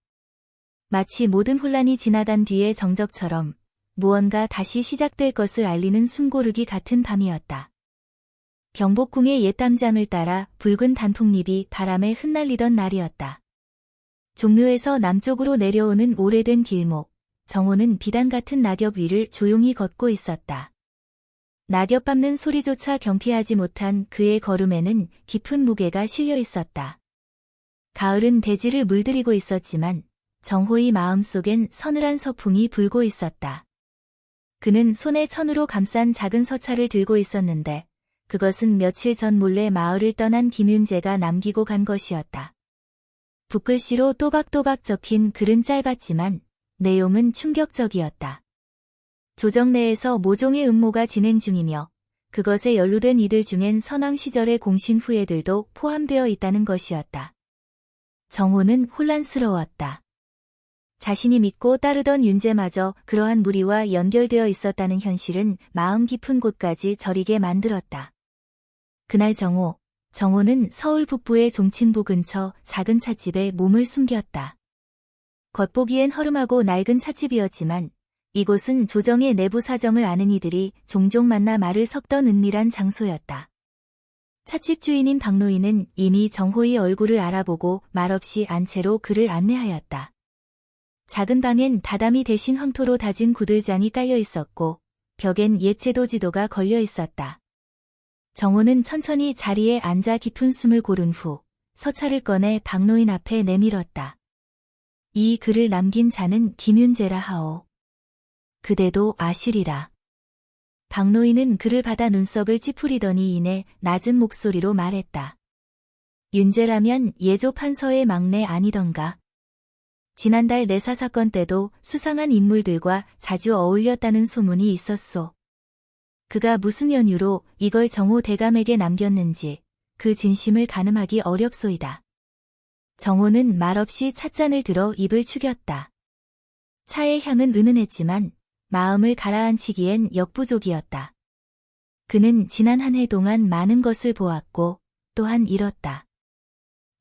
마치 모든 혼란이 지나간 뒤의 정적처럼 무언가 다시 시작될 것을 알리는 숨고르기 같은 밤이었다. 경복궁의 옛 담장을 따라 붉은 단풍잎이 바람에 흩날리던 날이었다. 종묘에서 남쪽으로 내려오는 오래된 길목, 정호는 비단 같은 낙엽 위를 조용히 걷고 있었다. 낙엽 밟는 소리조차 경피하지 못한 그의 걸음에는 깊은 무게가 실려 있었다. 가을은 대지를 물들이고 있었지만 정호의 마음속엔 서늘한 서풍이 불고 있었다. 그는 손에 천으로 감싼 작은 서찰을 들고 있었는데 그것은 며칠 전 몰래 마을을 떠난 김윤재가 남기고 간 것이었다. 붓글씨로 또박또박 적힌 글은 짧았지만 내용은 충격적이었다. 조정 내에서 모종의 음모가 진행 중이며 그것에 연루된 이들 중엔 선왕 시절의 공신 후예들도 포함되어 있다는 것이었다. 정호는 혼란스러웠다. 자신이 믿고 따르던 윤재마저 그러한 무리와 연결되어 있었다는 현실은 마음 깊은 곳까지 저리게 만들었다. 그날 정호는 서울 북부의 종친부 근처 작은 찻집에 몸을 숨겼다. 겉보기엔 허름하고 낡은 찻집이었지만 이곳은 조정의 내부 사정을 아는 이들이 종종 만나 말을 섞던 은밀한 장소였다. 찻집 주인인 박노인은 이미 정호의 얼굴을 알아보고 말없이 안채로 그를 안내하였다. 작은 방엔 다다미 대신 황토로 다진 구들장이 깔려 있었고 벽엔 옛 제도 지도가 걸려 있었다. 정호는 천천히 자리에 앉아 깊은 숨을 고른 후 서찰을 꺼내 박노인 앞에 내밀었다. 이 글을 남긴 자는 김윤재라 하오. 그대도 아시리라. 박노인은 그를 받아 눈썹을 찌푸리더니 이내 낮은 목소리로 말했다. 윤재라면 예조 판서의 막내 아니던가. 지난달 내사 사건 때도 수상한 인물들과 자주 어울렸다는 소문이 있었소. 그가 무슨 연유로 이걸 정호 대감에게 남겼는지 그 진심을 가늠하기 어렵소이다. 정호는 말없이 찻잔을 들어 입을 축였다. 차의 향은 은은했지만 마음을 가라앉히기엔 역부족이었다. 그는 지난 한 해 동안 많은 것을 보았고 또한 잃었다.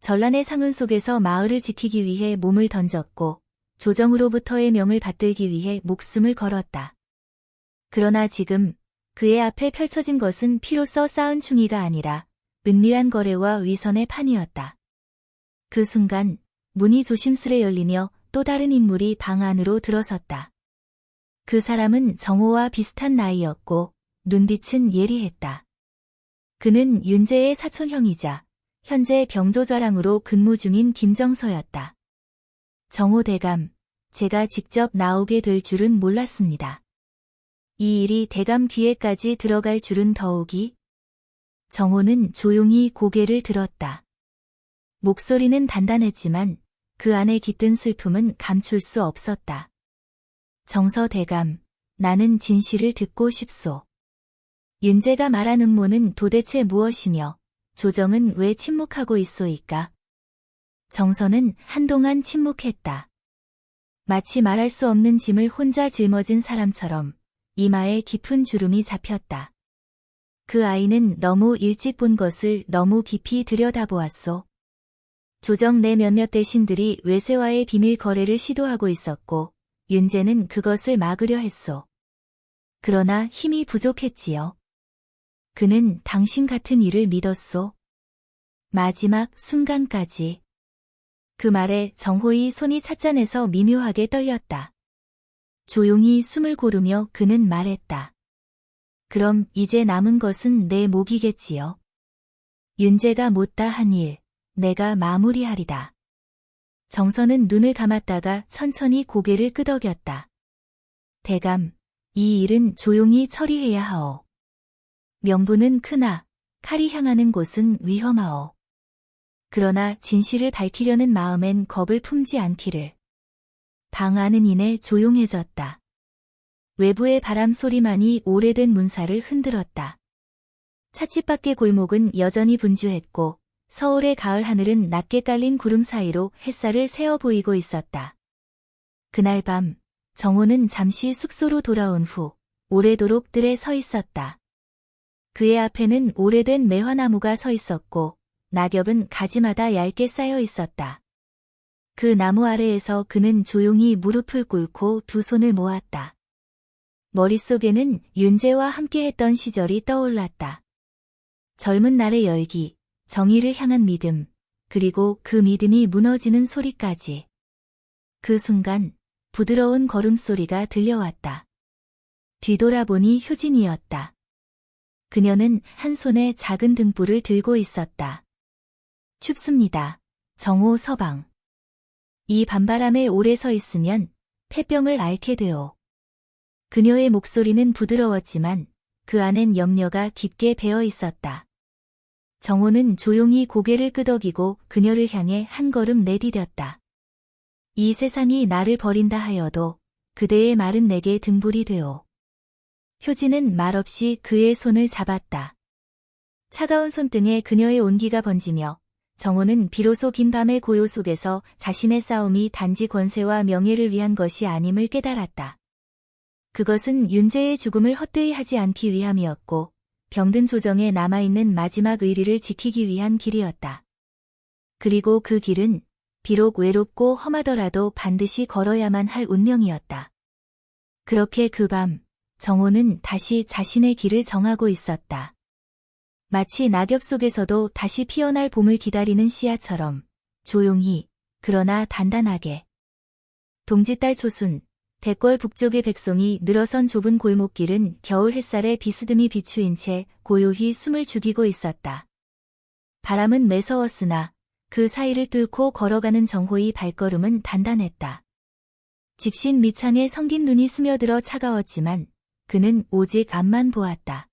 전란의 상흔 속에서 마을을 지키기 위해 몸을 던졌고 조정으로부터의 명을 받들기 위해 목숨을 걸었다. 그러나 지금 그의 앞에 펼쳐진 것은 피로써 쌓은 충의가 아니라 은밀한 거래와 위선의 판이었다. 그 순간 문이 조심스레 열리며 또 다른 인물이 방 안으로 들어섰다. 그 사람은 정호와 비슷한 나이였고 눈빛은 예리했다. 그는 윤재의 사촌형이자 현재 병조좌랑으로 근무 중인 김정서였다. 정호 대감, 제가 직접 나오게 될 줄은 몰랐습니다. 이 일이 대감 귀에까지 들어갈 줄은 더욱이. 정호는 조용히 고개를 들었다. 목소리는 단단했지만 그 안에 깃든 슬픔은 감출 수 없었다. 정서 대감, 나는 진실을 듣고 싶소. 윤재가 말한 음모는 도대체 무엇이며 조정은 왜 침묵하고 있소이까? 정서는 한동안 침묵했다. 마치 말할 수 없는 짐을 혼자 짊어진 사람처럼 이마에 깊은 주름이 잡혔다. 그 아이는 너무 일찍 본 것을 너무 깊이 들여다보았소. 조정 내 몇몇 대신들이 외세와의 비밀 거래를 시도하고 있었고 윤재는 그것을 막으려 했소. 그러나 힘이 부족했지요. 그는 당신 같은 이를 믿었소. 마지막 순간까지. 그 말에 정호의 손이 찻잔에서 미묘하게 떨렸다. 조용히 숨을 고르며 그는 말했다. 그럼 이제 남은 것은 내 몫이겠지요. 윤재가 못다 한 일, 내가 마무리하리다. 정서는 눈을 감았다가 천천히 고개를 끄덕였다. 대감, 이 일은 조용히 처리해야 하오. 명분은 크나 칼이 향하는 곳은 위험하오. 그러나 진실을 밝히려는 마음엔 겁을 품지 않기를. 방 안은 이내 조용해졌다. 외부의 바람 소리만이 오래된 문사를 흔들었다. 찻집 밖의 골목은 여전히 분주했고 서울의 가을 하늘은 낮게 깔린 구름 사이로 햇살을 새어 보이고 있었다. 그날 밤 정호는 잠시 숙소로 돌아온 후 오래도록 뜰에 서 있었다. 그의 앞에는 오래된 매화나무가 서 있었고 낙엽은 가지마다 얇게 쌓여 있었다. 그 나무 아래에서 그는 조용히 무릎을 꿇고 두 손을 모았다. 머릿속에는 윤재와 함께했던 시절이 떠올랐다. 젊은 날의 열기, 정의를 향한 믿음, 그리고 그 믿음이 무너지는 소리까지. 그 순간 부드러운 걸음소리가 들려왔다. 뒤돌아보니 효진이었다. 그녀는 한 손에 작은 등불을 들고 있었다. 춥습니다. 정호 서방. 이 밤바람에 오래 서 있으면 폐병을 앓게 되오. 그녀의 목소리는 부드러웠지만 그 안엔 염려가 깊게 배어 있었다. 정호는 조용히 고개를 끄덕이고 그녀를 향해 한 걸음 내디뎠다. 이 세상이 나를 버린다 하여도 그대의 말은 내게 등불이 되오. 효진은 말없이 그의 손을 잡았다. 차가운 손등에 그녀의 온기가 번지며 정호는 비로소 긴 밤의 고요 속에서 자신의 싸움이 단지 권세와 명예를 위한 것이 아님을 깨달았다. 그것은 윤재의 죽음을 헛되이 하지 않기 위함이었고 병든 조정에 남아있는 마지막 의리를 지키기 위한 길이었다. 그리고 그 길은 비록 외롭고 험하더라도 반드시 걸어야만 할 운명이었다. 그렇게 그 밤 정호는 다시 자신의 길을 정하고 있었다. 마치 낙엽 속에서도 다시 피어날 봄을 기다리는 씨앗처럼 조용히 그러나 단단하게. 동짓달 초순, 대궐 북쪽의 백송이 늘어선 좁은 골목길은 겨울 햇살에 비스듬히 비추인 채 고요히 숨을 죽이고 있었다. 바람은 매서웠으나 그 사이를 뚫고 걸어가는 정호의 발걸음은 단단했다. 집신 밑창에 성긴 눈이 스며들어 차가웠지만 그는 오직 앞만 보았다.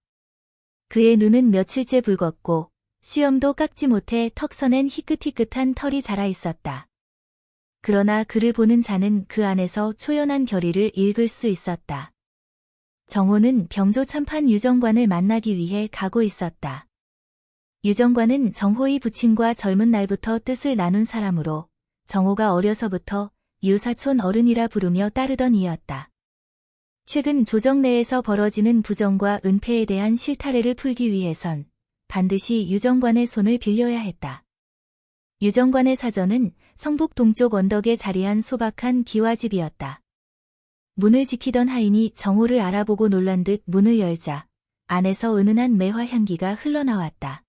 그의 눈은 며칠째 붉었고 수염도 깎지 못해 턱선엔 희끗희끗한 털이 자라 있었다. 그러나 그를 보는 자는 그 안에서 초연한 결의를 읽을 수 있었다. 정호는 병조참판 유정관을 만나기 위해 가고 있었다. 유정관은 정호의 부친과 젊은 날부터 뜻을 나눈 사람으로 정호가 어려서부터 유사촌 어른이라 부르며 따르던 이였다. 최근 조정 내에서 벌어지는 부정과 은폐에 대한 실타래를 풀기 위해선 반드시 유정관의 손을 빌려야 했다. 유정관의 사전은 성북 동쪽 언덕에 자리한 소박한 기와집이었다. 문을 지키던 하인이 정호를 알아보고 놀란 듯 문을 열자 안에서 은은한 매화 향기가 흘러나왔다.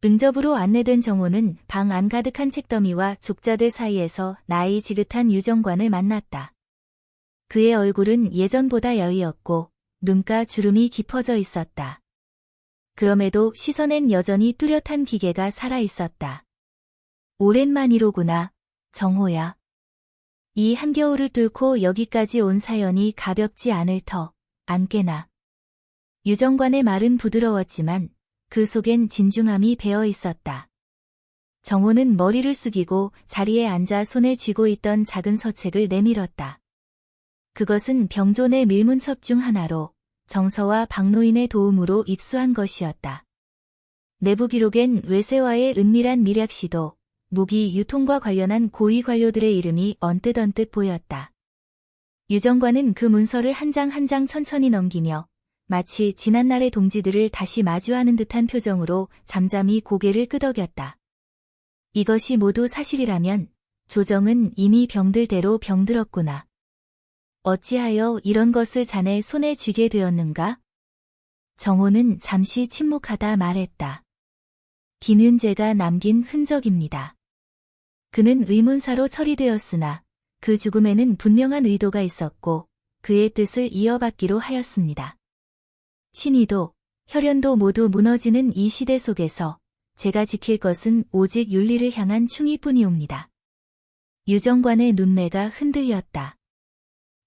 응접으로 안내된 정호는 방 안 가득한 책더미와 족자들 사이에서 나이 지긋한 유정관을 만났다. 그의 얼굴은 예전보다 여의었고 눈가 주름이 깊어져 있었다. 그럼에도 시선엔 여전히 뚜렷한 기계가 살아있었다. 오랜만이로구나, 정호야. 이 한겨울을 뚫고 여기까지 온 사연이 가볍지 않을 터, 안 깨나. 유정관의 말은 부드러웠지만 그 속엔 진중함이 배어 있었다. 정호는 머리를 숙이고 자리에 앉아 손에 쥐고 있던 작은 서책을 내밀었다. 그것은 병존의 밀문첩 중 하나로 정서와 박노인의 도움으로 입수한 것이었다. 내부 기록엔 외세와의 은밀한 밀약시도, 무기 유통과 관련한 고위 관료들의 이름이 언뜻 보였다. 유정관은 그 문서를 한 장 한 장 천천히 넘기며 마치 지난날의 동지들을 다시 마주하는 듯한 표정으로 잠잠히 고개를 끄덕였다. 이것이 모두 사실이라면 조정은 이미 병들 대로 병들었구나. 어찌하여 이런 것을 자네 손에 쥐게 되었는가? 정호는 잠시 침묵하다 말했다. 김윤재가 남긴 흔적입니다. 그는 의문사로 처리되었으나 그 죽음에는 분명한 의도가 있었고 그의 뜻을 이어받기로 하였습니다. 신의도, 혈연도 모두 무너지는 이 시대 속에서 제가 지킬 것은 오직 윤리를 향한 충의뿐이옵니다. 유정관의 눈매가 흔들렸다.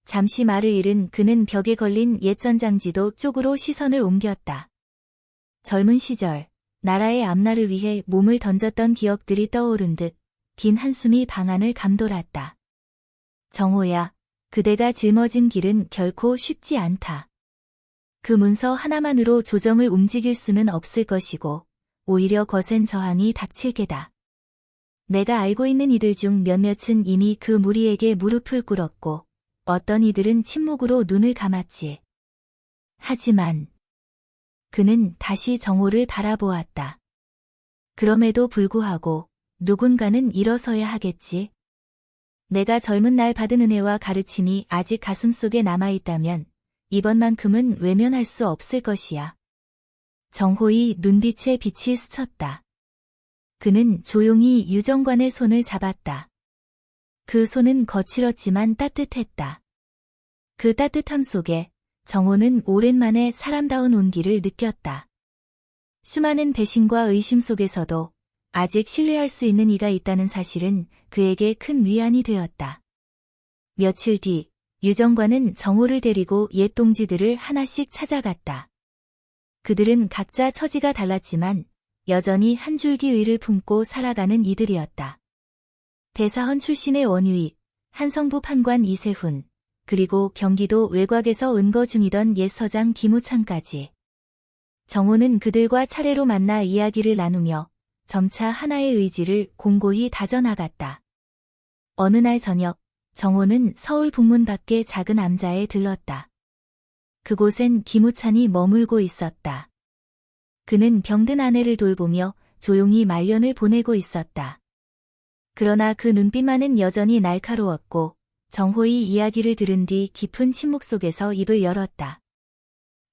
잠시 말을 잃은 그는 벽에 걸린 옛 전장지도 쪽으로 시선을 옮겼다. 젊은 시절, 나라의 앞날을 위해 몸을 던졌던 기억들이 떠오른 듯 긴 한숨이 방안을 감돌았다. 정호야, 그대가 짊어진 길은 결코 쉽지 않다. 그 문서 하나만으로 조정을 움직일 수는 없을 것이고 오히려 거센 저항이 닥칠 게다. 내가 알고 있는 이들 중 몇몇은 이미 그 무리에게 무릎을 꿇었고 어떤 이들은 침묵으로 눈을 감았지. 하지만 그는 다시 정호를 바라보았다. 그럼에도 불구하고 누군가는 일어서야 하겠지. 내가 젊은 날 받은 은혜와 가르침이 아직 가슴속에 남아있다면 이번만큼은 외면할 수 없을 것이야. 정호의 눈빛에 빛이 스쳤다. 그는 조용히 유정관의 손을 잡았다. 그 손은 거칠었지만 따뜻했다. 그 따뜻함 속에 정호는 오랜만에 사람다운 온기를 느꼈다. 수많은 배신과 의심 속에서도 아직 신뢰할 수 있는 이가 있다는 사실은 그에게 큰 위안이 되었다. 며칠 뒤 유정관은 정호를 데리고 옛 동지들을 하나씩 찾아갔다. 그들은 각자 처지가 달랐지만 여전히 한 줄기 의를 품고 살아가는 이들이었다. 대사헌 출신의 원유익, 한성부 판관 이세훈, 그리고 경기도 외곽에서 은거 중이던 옛 서장 김우창까지. 정호는 그들과 차례로 만나 이야기를 나누며 점차 하나의 의지를 공고히 다져나갔다. 어느 날 저녁, 정호는 서울 북문 밖의 작은 암자에 들렀다. 그곳엔 김우찬이 머물고 있었다. 그는 병든 아내를 돌보며 조용히 말년을 보내고 있었다. 그러나 그 눈빛만은 여전히 날카로웠고 정호의 이야기를 들은 뒤 깊은 침묵 속에서 입을 열었다.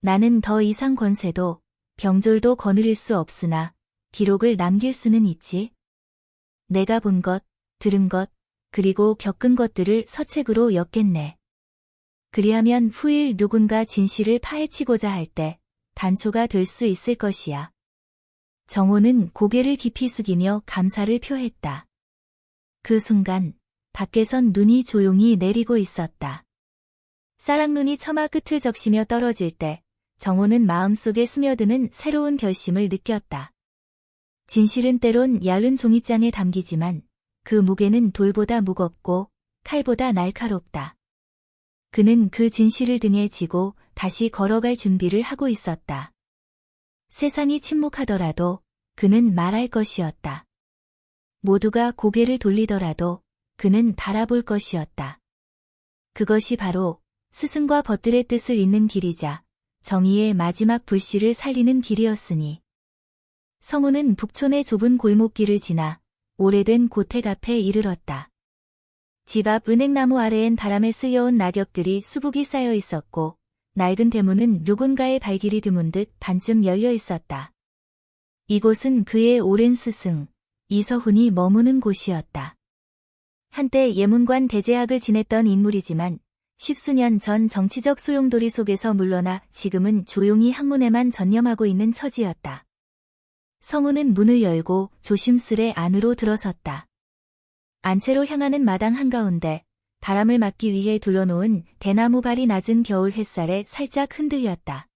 나는 더 이상 권세도 병졸도 거느릴 수 없으나 기록을 남길 수는 있지. 내가 본 것, 들은 것, 그리고 겪은 것들을 서책으로 엮겠네. 그리하면 후일 누군가 진실을 파헤치고자 할 때 단초가 될 수 있을 것이야. 정호는 고개를 깊이 숙이며 감사를 표했다. 그 순간 밖에선 눈이 조용히 내리고 있었다. 쌀랑눈이 처마 끝을 적시며 떨어질 때 정호는 마음속에 스며드는 새로운 결심을 느꼈다. 진실은 때론 얇은 종이장에 담기지만 그 무게는 돌보다 무겁고 칼보다 날카롭다. 그는 그 진실을 등에 지고 다시 걸어갈 준비를 하고 있었다. 세상이 침묵하더라도 그는 말할 것이었다. 모두가 고개를 돌리더라도 그는 바라볼 것이었다. 그것이 바로 스승과 벗들의 뜻을 잇는 길이자 정의의 마지막 불씨를 살리는 길이었으니. 성우는 북촌의 좁은 골목길을 지나 오래된 고택 앞에 이르렀다. 집 앞 은행나무 아래엔 바람에 쓸려온 낙엽들이 수북이 쌓여 있었고 낡은 대문은 누군가의 발길이 드문 듯 반쯤 열려 있었다. 이곳은 그의 오랜 스승 이서훈이 머무는 곳이었다. 한때 예문관 대제학을 지냈던 인물이지만 십수년 전 정치적 소용돌이 속에서 물러나 지금은 조용히 학문에만 전념하고 있는 처지였다. 성우는 문을 열고 조심스레 안으로 들어섰다. 안채로 향하는 마당 한가운데 바람을 막기 위해 둘러놓은 대나무 발이 낮은 겨울 햇살에 살짝 흔들렸다.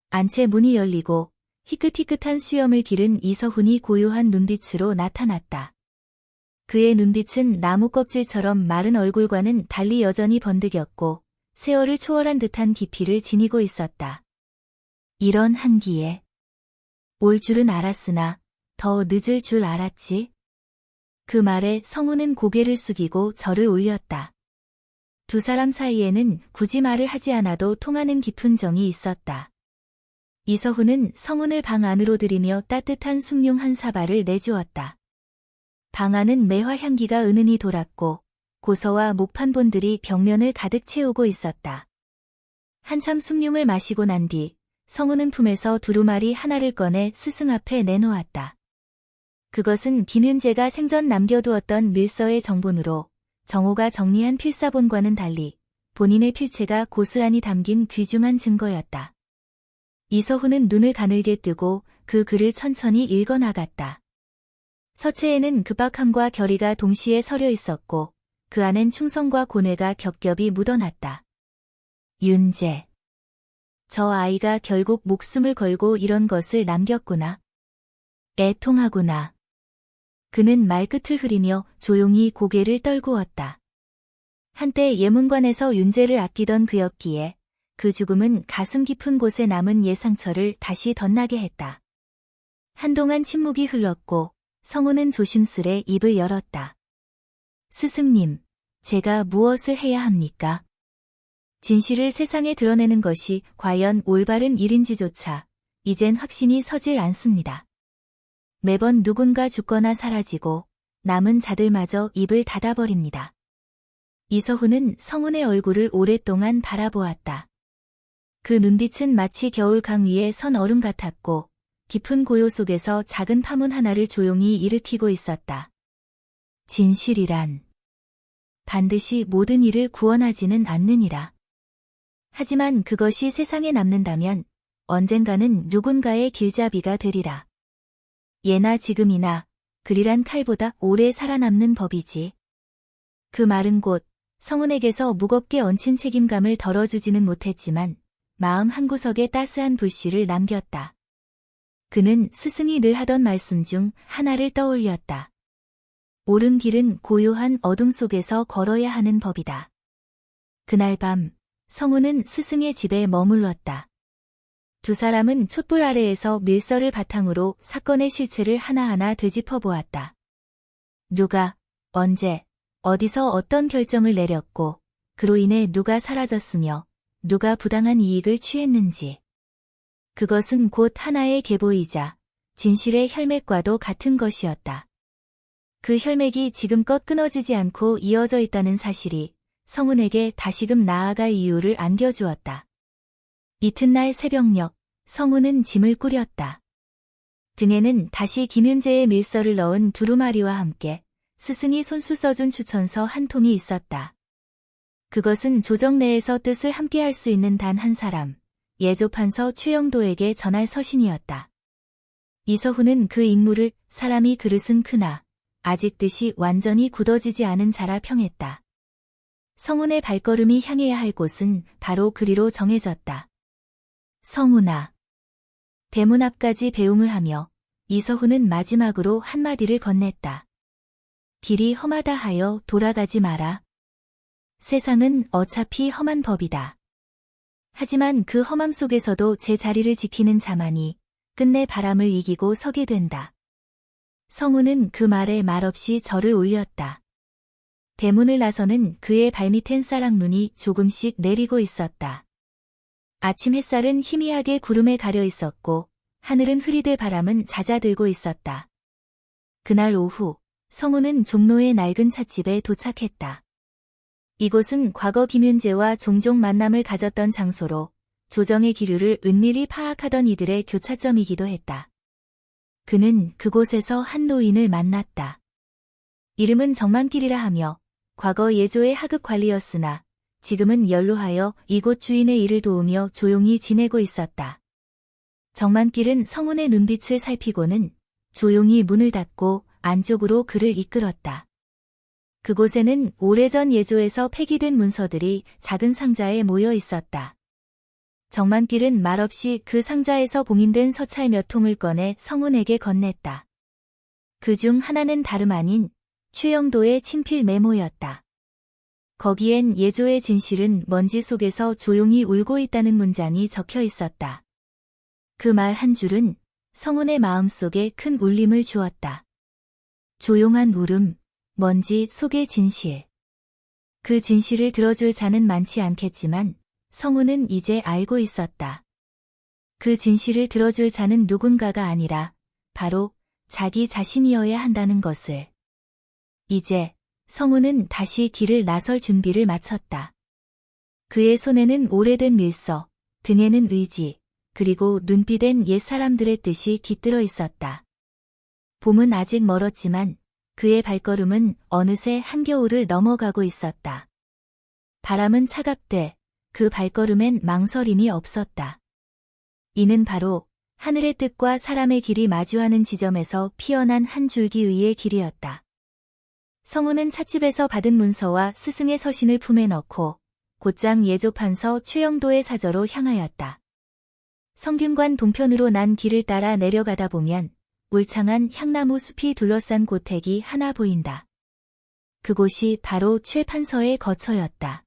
안채 문이 열리고 희끗희끗한 수염을 기른 이서훈이 고요한 눈빛으로 나타났다. 그의 눈빛은 나무 껍질처럼 마른 얼굴과는 달리 여전히 번득였고 세월을 초월한 듯한 깊이를 지니고 있었다. 이런 한기에 올 줄은 알았으나 더 늦을 줄 알았지. 그 말에 성우는 고개를 숙이고 절을 올렸다. 두 사람 사이에는 굳이 말을 하지 않아도 통하는 깊은 정이 있었다. 이서훈은 성운을 방 안으로 들이며 따뜻한 숭늉 한 사발을 내주었다. 방 안은 매화 향기가 은은히 돌았고 고서와 목판본들이 벽면을 가득 채우고 있었다. 한참 숭늉을 마시고 난 뒤 성우는 품에서 두루마리 하나를 꺼내 스승 앞에 내놓았다. 그것은 김윤재가 생전 남겨두었던 밀서의 정본으로 정호가 정리한 필사본과는 달리 본인의 필체가 고스란히 담긴 귀중한 증거였다. 이서훈은 눈을 가늘게 뜨고 그 글을 천천히 읽어나갔다. 서체에는 급박함과 결의가 동시에 서려 있었고 그 안엔 충성과 고뇌가 겹겹이 묻어났다. 윤재. 저 아이가 결국 목숨을 걸고 이런 것을 남겼구나. 애통하구나. 그는 말끝을 흐리며 조용히 고개를 떨구었다. 한때 예문관에서 윤재를 아끼던 그였기에 그 죽음은 가슴 깊은 곳에 남은 예상처를 다시 덧나게 했다. 한동안 침묵이 흘렀고 성우는 조심스레 입을 열었다. 스승님, 제가 무엇을 해야 합니까? 진실을 세상에 드러내는 것이 과연 올바른 일인지조차 이젠 확신이 서질 않습니다. 매번 누군가 죽거나 사라지고 남은 자들마저 입을 닫아버립니다. 이서훈은 성운의 얼굴을 오랫동안 바라보았다. 그 눈빛은 마치 겨울 강 위에 선 얼음 같았고 깊은 고요 속에서 작은 파문 하나를 조용히 일으키고 있었다. 진실이란 반드시 모든 일을 구원하지는 않느니라. 하지만 그것이 세상에 남는다면 언젠가는 누군가의 길잡이가 되리라. 예나 지금이나 글이란 칼보다 오래 살아남는 법이지. 그 말은 곧 성운에게서 무겁게 얹힌 책임감을 덜어주지는 못했지만 마음 한구석에 따스한 불씨를 남겼다. 그는 스승이 늘 하던 말씀 중 하나를 떠올렸다. 옳은 길은 고요한 어둠 속에서 걸어야 하는 법이다. 그날 밤 성운은 스승의 집에 머물렀다. 두 사람은 촛불 아래에서 밀서를 바탕으로 사건의 실체를 하나하나 되짚어 보았다. 누가, 언제, 어디서 어떤 결정을 내렸고 그로 인해 누가 사라졌으며 누가 부당한 이익을 취했는지. 그것은 곧 하나의 계보이자 진실의 혈맥과도 같은 것이었다. 그 혈맥이 지금껏 끊어지지 않고 이어져 있다는 사실이 성운에게 다시금 나아갈 이유를 안겨주었다. 이튿날 새벽녘 성운은 짐을 꾸렸다. 등에는 다시 김윤재의 밀서를 넣은 두루마리와 함께 스승이 손수 써준 추천서 한 통이 있었다. 그것은 조정 내에서 뜻을 함께할 수 있는 단 한 사람, 예조판서 최영도에게 전할 서신이었다. 이서훈은 그 인물을 사람이 그릇은 크나 아직 뜻이 완전히 굳어지지 않은 자라 평했다. 성운의 발걸음이 향해야 할 곳은 바로 그리로 정해졌다. 성운아. 대문 앞까지 배웅을 하며 이서훈은 마지막으로 한마디를 건넸다. 길이 험하다 하여 돌아가지 마라. 세상은 어차피 험한 법이다. 하지만 그 험함 속에서도 제 자리를 지키는 자만이 끝내 바람을 이기고 서게 된다. 성운은 그 말에 말없이 절을 올렸다. 대문을 나서는 그의 발밑엔 쌀락눈이 조금씩 내리고 있었다. 아침 햇살은 희미하게 구름에 가려 있었고 하늘은 흐리되 바람은 잦아들고 있었다. 그날 오후 성운은 종로의 낡은 찻집에 도착했다. 이곳은 과거 김윤재와 종종 만남을 가졌던 장소로 조정의 기류를 은밀히 파악하던 이들의 교차점이기도 했다. 그는 그곳에서 한 노인을 만났다. 이름은 정만길이라 하며 과거 예조의 하급 관리였으나 지금은 연로하여 이곳 주인의 일을 도우며 조용히 지내고 있었다. 정만길은 성운의 눈빛을 살피고는 조용히 문을 닫고 안쪽으로 그를 이끌었다. 그곳에는 오래전 예조에서 폐기된 문서들이 작은 상자에 모여 있었다. 정만길은 말없이 그 상자에서 봉인된 서찰 몇 통을 꺼내 성운에게 건넸다. 그중 하나는 다름 아닌 최영도의 친필 메모였다. 거기엔 예조의 진실은 먼지 속에서 조용히 울고 있다는 문장이 적혀 있었다. 그 말 한 줄은 성운의 마음속에 큰 울림을 주었다. 조용한 울음, 먼지 속의 진실. 그 진실을 들어줄 자는 많지 않겠지만 성운은 이제 알고 있었다. 그 진실을 들어줄 자는 누군가가 아니라 바로 자기 자신이어야 한다는 것을. 이제 성운은 다시 길을 나설 준비를 마쳤다. 그의 손에는 오래된 밀서, 등에는 의지, 그리고 눈빛엔 옛사람들의 뜻이 깃들어 있었다. 봄은 아직 멀었지만 그의 발걸음은 어느새 한겨울을 넘어가고 있었다. 바람은 차갑되 그 발걸음엔 망설임이 없었다. 이는 바로 하늘의 뜻과 사람의 길이 마주하는 지점에서 피어난 한 줄기 의의 길이었다. 성운은 찻집에서 받은 문서와 스승의 서신을 품에 넣고 곧장 예조판서 최영도의 사저로 향하였다. 성균관 동편으로 난 길을 따라 내려가다 보면 울창한 향나무 숲이 둘러싼 고택이 하나 보인다. 그곳이 바로 최 판서의 거처였다.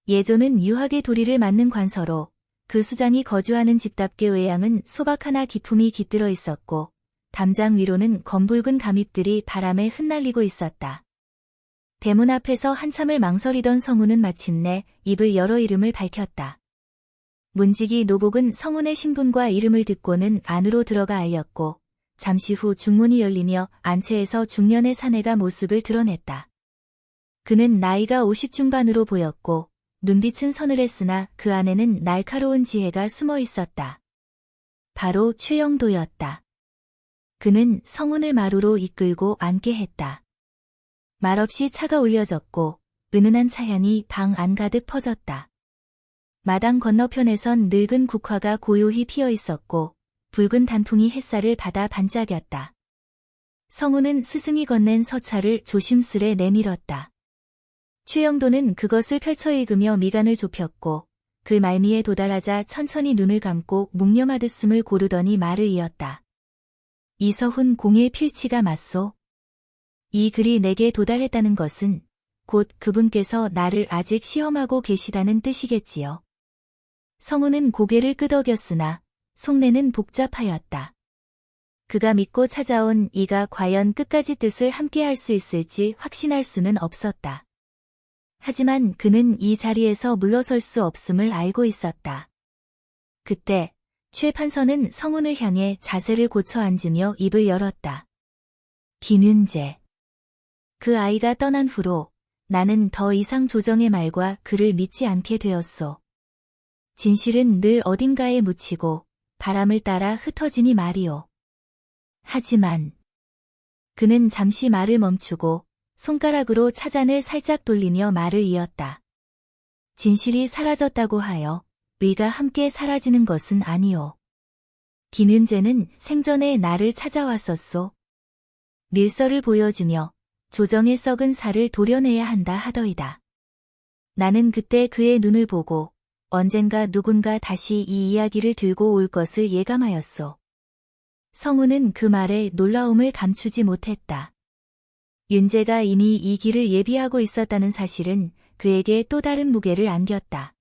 예조는 유학의 도리를 맡는 관서로 그 수장이 거주하는 집답게 외양은 소박 하나 기품이 깃들어 있었고 담장 위로는 검붉은 감잎들이 바람에 흩날리고 있었다. 대문 앞에서 한참을 망설이던 성운은 마침내 입을 열어 이름을 밝혔다. 문지기 노복은 성운의 신분과 이름을 듣고는 안으로 들어가 알렸고 잠시 후 중문이 열리며 안채에서 중년의 사내가 모습을 드러냈다. 그는 나이가 50 중반으로 보였고 눈빛은 서늘했으나 그 안에는 날카로운 지혜가 숨어 있었다. 바로 최영도였다. 그는 성운을 마루로 이끌고 앉게 했다. 말없이 차가 올려졌고 은은한 차향이 방 안 가득 퍼졌다. 마당 건너편에선 늙은 국화가 고요히 피어 있었고 붉은 단풍이 햇살을 받아 반짝였다. 성운은 스승이 건넨 서찰을 조심스레 내밀었다. 최영도는 그것을 펼쳐 읽으며 미간을 좁혔고 글 말미에 도달하자 천천히 눈을 감고 묵념하듯 숨을 고르더니 말을 이었다. 이서훈 공의 필치가 맞소. 이 글이 내게 도달했다는 것은 곧 그분께서 나를 아직 시험하고 계시다는 뜻이겠지요. 성운은 고개를 끄덕였으나 속내는 복잡하였다. 그가 믿고 찾아온 이가 과연 끝까지 뜻을 함께할 수 있을지 확신할 수는 없었다. 하지만 그는 이 자리에서 물러설 수 없음을 알고 있었다. 그때 최 판서는 성운을 향해 자세를 고쳐 앉으며 입을 열었다. 김윤재. 그 아이가 떠난 후로 나는 더 이상 조정의 말과 그를 믿지 않게 되었소. 진실은 늘 어딘가에 묻히고 바람을 따라 흩어지니 말이오. 하지만 그는 잠시 말을 멈추고 손가락으로 차잔을 살짝 돌리며 말을 이었다. 진실이 사라졌다고 하여 의가 함께 사라지는 것은 아니오. 김윤재는 생전에 나를 찾아왔었소. 밀서를 보여주며 조정의 썩은 살을 도려내야 한다 하더이다. 나는 그때 그의 눈을 보고 언젠가 누군가 다시 이 이야기를 들고 올 것을 예감하였소. 성우는 그 말에 놀라움을 감추지 못했다. 윤재가 이미 이 길을 예비하고 있었다는 사실은 그에게 또 다른 무게를 안겼다.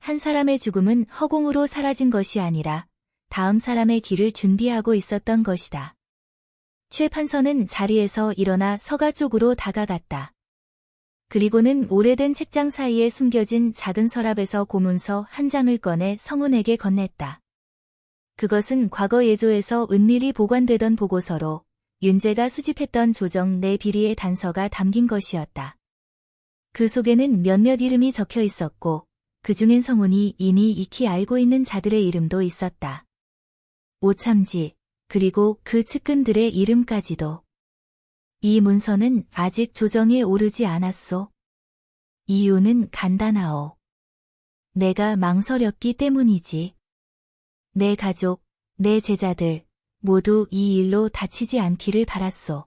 한 사람의 죽음은 허공으로 사라진 것이 아니라 다음 사람의 길을 준비하고 있었던 것이다. 최 판서는 자리에서 일어나 서가 쪽으로 다가갔다. 그리고는 오래된 책장 사이에 숨겨진 작은 서랍에서 고문서 한 장을 꺼내 성운에게 건넸다. 그것은 과거 예조에서 은밀히 보관되던 보고서로 윤재가 수집했던 조정 내 비리의 단서가 담긴 것이었다. 그 속에는 몇몇 이름이 적혀 있었고 그 중엔 성운이 이미 익히 알고 있는 자들의 이름도 있었다. 오참지, 그리고 그 측근들의 이름까지도. 이 문서는 아직 조정에 오르지 않았소. 이유는 간단하오. 내가 망설였기 때문이지. 내 가족, 내 제자들 모두 이 일로 다치지 않기를 바랐소.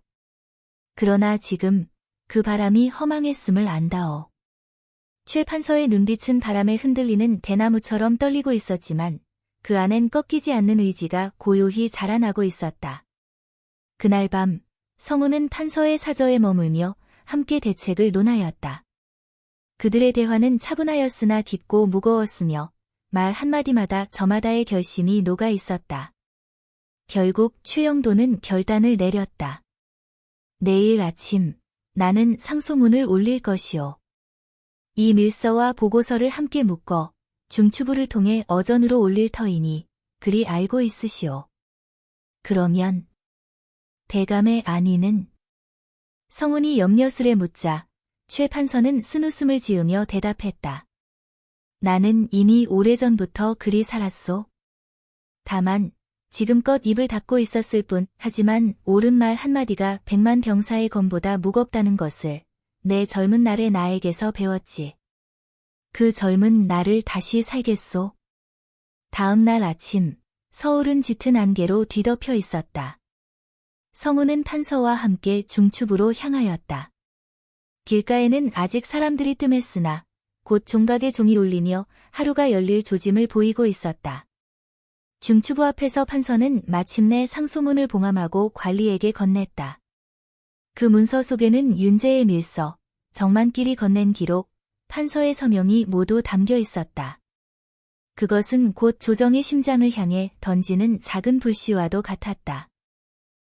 그러나 지금 그 바람이 허망했음을 안다오. 최 판서의 눈빛은 바람에 흔들리는 대나무처럼 떨리고 있었지만 그 안엔 꺾이지 않는 의지가 고요히 자라나고 있었다. 그날 밤 성우는 판서의 사저에 머물며 함께 대책을 논하였다. 그들의 대화는 차분하였으나 깊고 무거웠으며 말 한마디마다 저마다의 결심이 녹아 있었다. 결국 최영도는 결단을 내렸다. 내일 아침 나는 상소문을 올릴 것이오. 이 밀서와 보고서를 함께 묶어 중추부를 통해 어전으로 올릴 터이니 그리 알고 있으시오. 그러면 대감의 안위는? 성운이 염려스레 묻자 최 판서는 쓴웃음을 지으며 대답했다. 나는 이미 오래전부터 그리 살았소. 다만 지금껏 입을 닫고 있었을 뿐 하지만 옳은 말 한마디가 100만 병사의 검보다 무겁다는 것을 내 젊은 날의 나에게서 배웠지. 그 젊은 나를 다시 살겠소. 다음 날 아침 서울은 짙은 안개로 뒤덮여 있었다. 성우는 판서와 함께 중추부로 향하였다. 길가에는 아직 사람들이 뜸했으나 곧 종각의 종이 울리며 하루가 열릴 조짐을 보이고 있었다. 중추부 앞에서 판서는 마침내 상소문을 봉함하고 관리에게 건넸다. 그 문서 속에는 윤재의 밀서, 정만끼리 건넨 기록, 판서의 서명이 모두 담겨 있었다. 그것은 곧 조정의 심장을 향해 던지는 작은 불씨와도 같았다.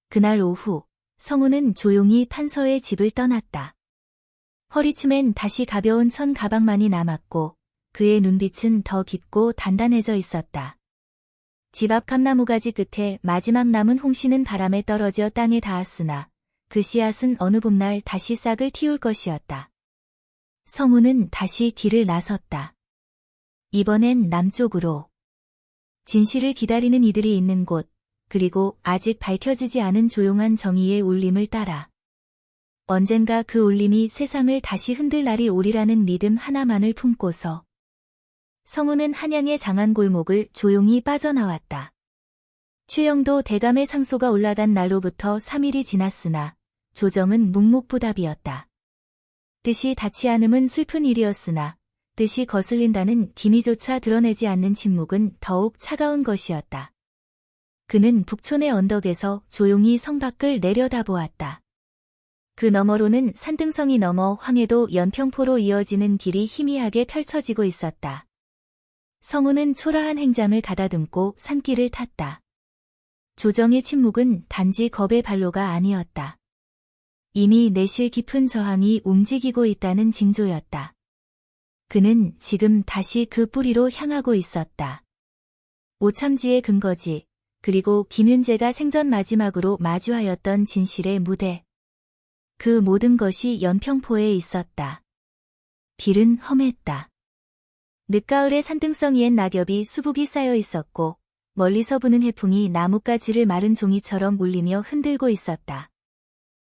그날 오후 성우는 조용히 판서의 집을 떠났다. 허리춤엔 다시 가벼운 천 가방만이 남았고 그의 눈빛은 더 깊고 단단해져 있었다. 집 앞 감나무가지 끝에 마지막 남은 홍시는 바람에 떨어져 땅에 닿았으나 그 씨앗은 어느 봄날 다시 싹을 틔울 것이었다. 성우는 다시 길을 나섰다. 이번엔 남쪽으로. 진실을 기다리는 이들이 있는 곳, 그리고 아직 밝혀지지 않은 조용한 정의의 울림을 따라. 언젠가 그 울림이 세상을 다시 흔들 날이 오리라는 믿음 하나만을 품고서 성우는 한양의 장안 골목을 조용히 빠져나왔다. 최영도 대감의 상소가 올라간 날로부터 3일이 지났으나 조정은 묵묵부답이었다. 뜻이 닿지 않음은 슬픈 일이었으나 뜻이 거슬린다는 기미조차 드러내지 않는 침묵은 더욱 차가운 것이었다. 그는 북촌의 언덕에서 조용히 성 밖을 내려다보았다. 그 너머로는 산등성이 넘어 황해도 연평포로 이어지는 길이 희미하게 펼쳐지고 있었다. 성우는 초라한 행장을 가다듬고 산길을 탔다. 조정의 침묵은 단지 겁의 발로가 아니었다. 이미 내실 깊은 저항이 움직이고 있다는 징조였다. 그는 지금 다시 그 뿌리로 향하고 있었다. 오참지의 근거지, 그리고 김윤재가 생전 마지막으로 마주하였던 진실의 무대. 그 모든 것이 연평포에 있었다. 길은 험했다. 늦가을의 산등성 위엔 낙엽이 수북이 쌓여 있었고 멀리서 부는 해풍이 나뭇가지를 마른 종이처럼 울리며 흔들고 있었다.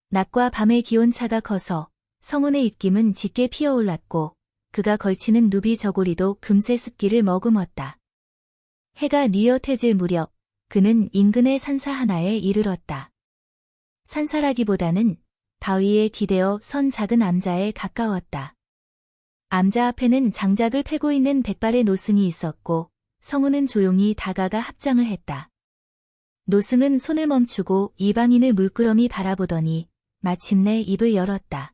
낮과 밤의 기온차가 커서 성운의 입김은 짙게 피어올랐고 그가 걸치는 누비 저고리도 금세 습기를 머금었다. 해가 뉘엿해질 무렵 그는 인근의 산사 하나에 이르렀다. 산사라기보다는 바위에 기대어 선 작은 암자에 가까웠다. 암자 앞에는 장작을 패고 있는 백발의 노승이 있었고 성우는 조용히 다가가 합장을 했다. 노승은 손을 멈추고 이방인을 물끄러미 바라보더니 마침내 입을 열었다.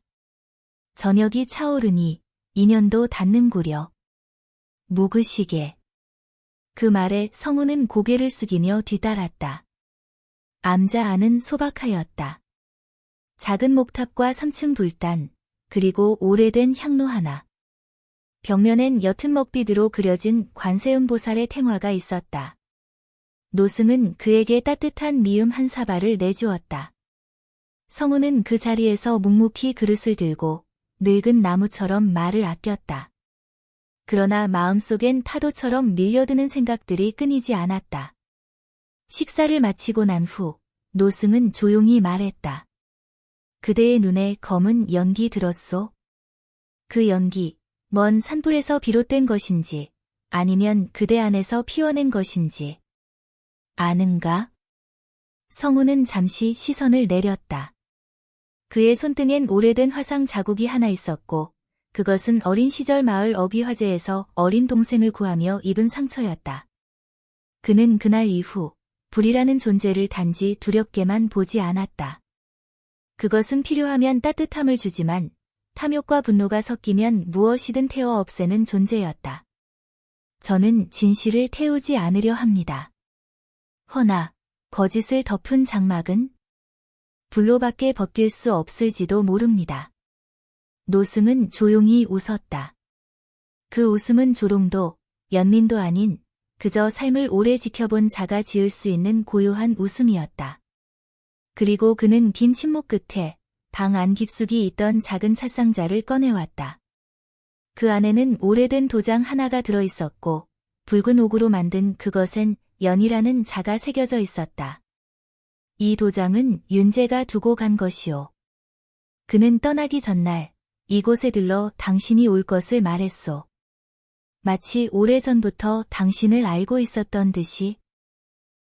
저녁이 차오르니 인연도 닿는구려. 묵으시게. 그 말에 성우는 고개를 숙이며 뒤따랐다. 암자 안은 소박하였다. 작은 목탑과 3층 불단, 그리고 오래된 향로 하나. 벽면엔 옅은 먹빛으로 그려진 관세음보살의 탱화가 있었다. 노승은 그에게 따뜻한 미음 한 사발을 내주었다. 성우는 그 자리에서 묵묵히 그릇을 들고 늙은 나무처럼 말을 아꼈다. 그러나 마음속엔 파도처럼 밀려드는 생각들이 끊이지 않았다. 식사를 마치고 난 후 노승은 조용히 말했다. 그대의 눈에 검은 연기 들었소? 그 연기, 먼 산불에서 비롯된 것인지 아니면 그대 안에서 피워낸 것인지 아는가? 성우는 잠시 시선을 내렸다. 그의 손등엔 오래된 화상 자국이 하나 있었고 그것은 어린 시절 마을 어귀 화재에서 어린 동생을 구하며 입은 상처였다. 그는 그날 이후 불이라는 존재를 단지 두렵게만 보지 않았다. 그것은 필요하면 따뜻함을 주지만 탐욕과 분노가 섞이면 무엇이든 태워 없애는 존재였다. 저는 진실을 태우지 않으려 합니다. 허나 거짓을 덮은 장막은 불로밖에 벗길 수 없을지도 모릅니다. 노승은 조용히 웃었다. 그 웃음은 조롱도 연민도 아닌 그저 삶을 오래 지켜본 자가 지을 수 있는 고요한 웃음이었다. 그리고 그는 긴 침묵 끝에 방 안 깊숙이 있던 작은 찻상자를 꺼내왔다. 그 안에는 오래된 도장 하나가 들어있었고 붉은 옥으로 만든 그것엔 연이라는 자가 새겨져 있었다. 이 도장은 윤재가 두고 간 것이오. 그는 떠나기 전날 이곳에 들러 당신이 올 것을 말했소. 마치 오래전부터 당신을 알고 있었던 듯이.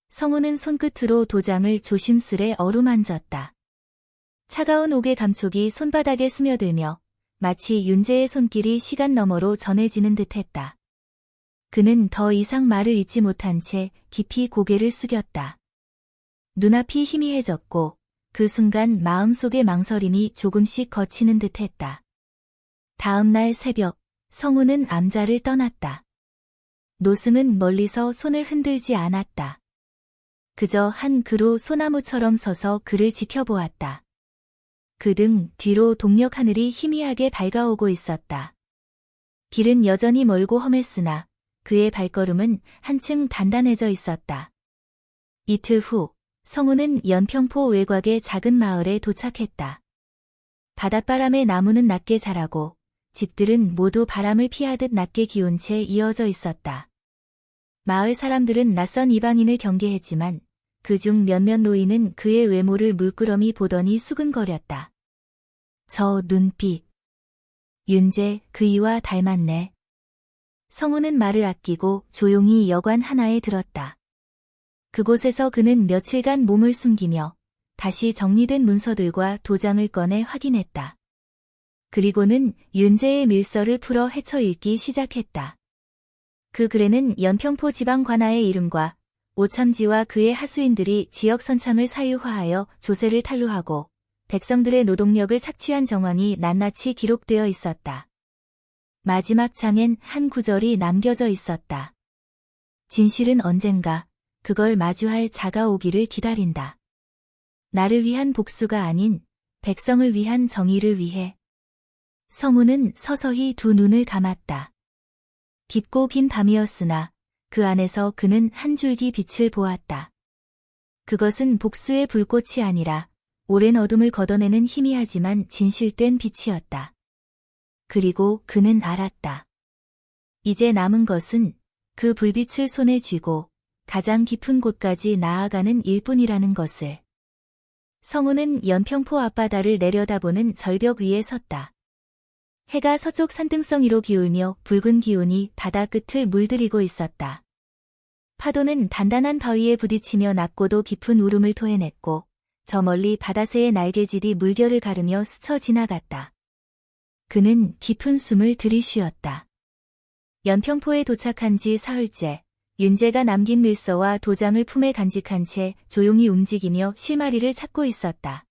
성우는 손끝으로 도장을 조심스레 어루만졌다. 차가운 옥의 감촉이 손바닥에 스며들며 마치 윤재의 손길이 시간 너머로 전해지는 듯했다. 그는 더 이상 말을 잇지 못한 채 깊이 고개를 숙였다. 눈앞이 희미해졌고 그 순간 마음속의 망설임이 조금씩 거치는 듯했다. 다음 날 새벽 성우는 암자를 떠났다. 노승은 멀리서 손을 흔들지 않았다. 그저 한 그루 소나무처럼 서서 그를 지켜보았다. 그 등 뒤로 동력 하늘이 희미하게 밝아오고 있었다. 길은 여전히 멀고 험했으나 그의 발걸음은 한층 단단해져 있었다. 이틀 후 성우는 연평포 외곽의 작은 마을에 도착했다. 바닷바람에 나무는 낮게 자라고 집들은 모두 바람을 피하듯 낮게 기운 채 이어져 있었다. 마을 사람들은 낯선 이방인을 경계했지만 그중 몇몇 노인은 그의 외모를 물끄러미 보더니 수근거렸다. 저 눈빛. 윤재, 그이와 닮았네. 성우는 말을 아끼고 조용히 여관 하나에 들었다. 그곳에서 그는 며칠간 몸을 숨기며 다시 정리된 문서들과 도장을 꺼내 확인했다. 그리고는 윤재의 밀서를 풀어 헤쳐 읽기 시작했다. 그 글에는 연평포 지방 관아의 이름과 오참지와 그의 하수인들이 지역 선창을 사유화하여 조세를 탄로하고 백성들의 노동력을 착취한 정황이 낱낱이 기록되어 있었다. 마지막 장엔 한 구절이 남겨져 있었다. 진실은 언젠가 그걸 마주할 자가 오기를 기다린다. 나를 위한 복수가 아닌 백성을 위한 정의를 위해. 성우는 서서히 두 눈을 감았다. 깊고 긴 밤이었으나 그 안에서 그는 한 줄기 빛을 보았다. 그것은 복수의 불꽃이 아니라 오랜 어둠을 걷어내는 희미하지만 진실된 빛이었다. 그리고 그는 알았다. 이제 남은 것은 그 불빛을 손에 쥐고 가장 깊은 곳까지 나아가는 일뿐이라는 것을. 성우는 연평포 앞바다를 내려다보는 절벽 위에 섰다. 해가 서쪽 산등성 위로 기울며 붉은 기운이 바다 끝을 물들이고 있었다. 파도는 단단한 바위에 부딪히며 낮고도 깊은 울음을 토해냈고 저 멀리 바다새의 날개질이 물결을 가르며 스쳐 지나갔다. 그는 깊은 숨을 들이쉬었다. 연평포에 도착한 지 사흘째, 윤재가 남긴 밀서와 도장을 품에 간직한 채 조용히 움직이며 실마리를 찾고 있었다.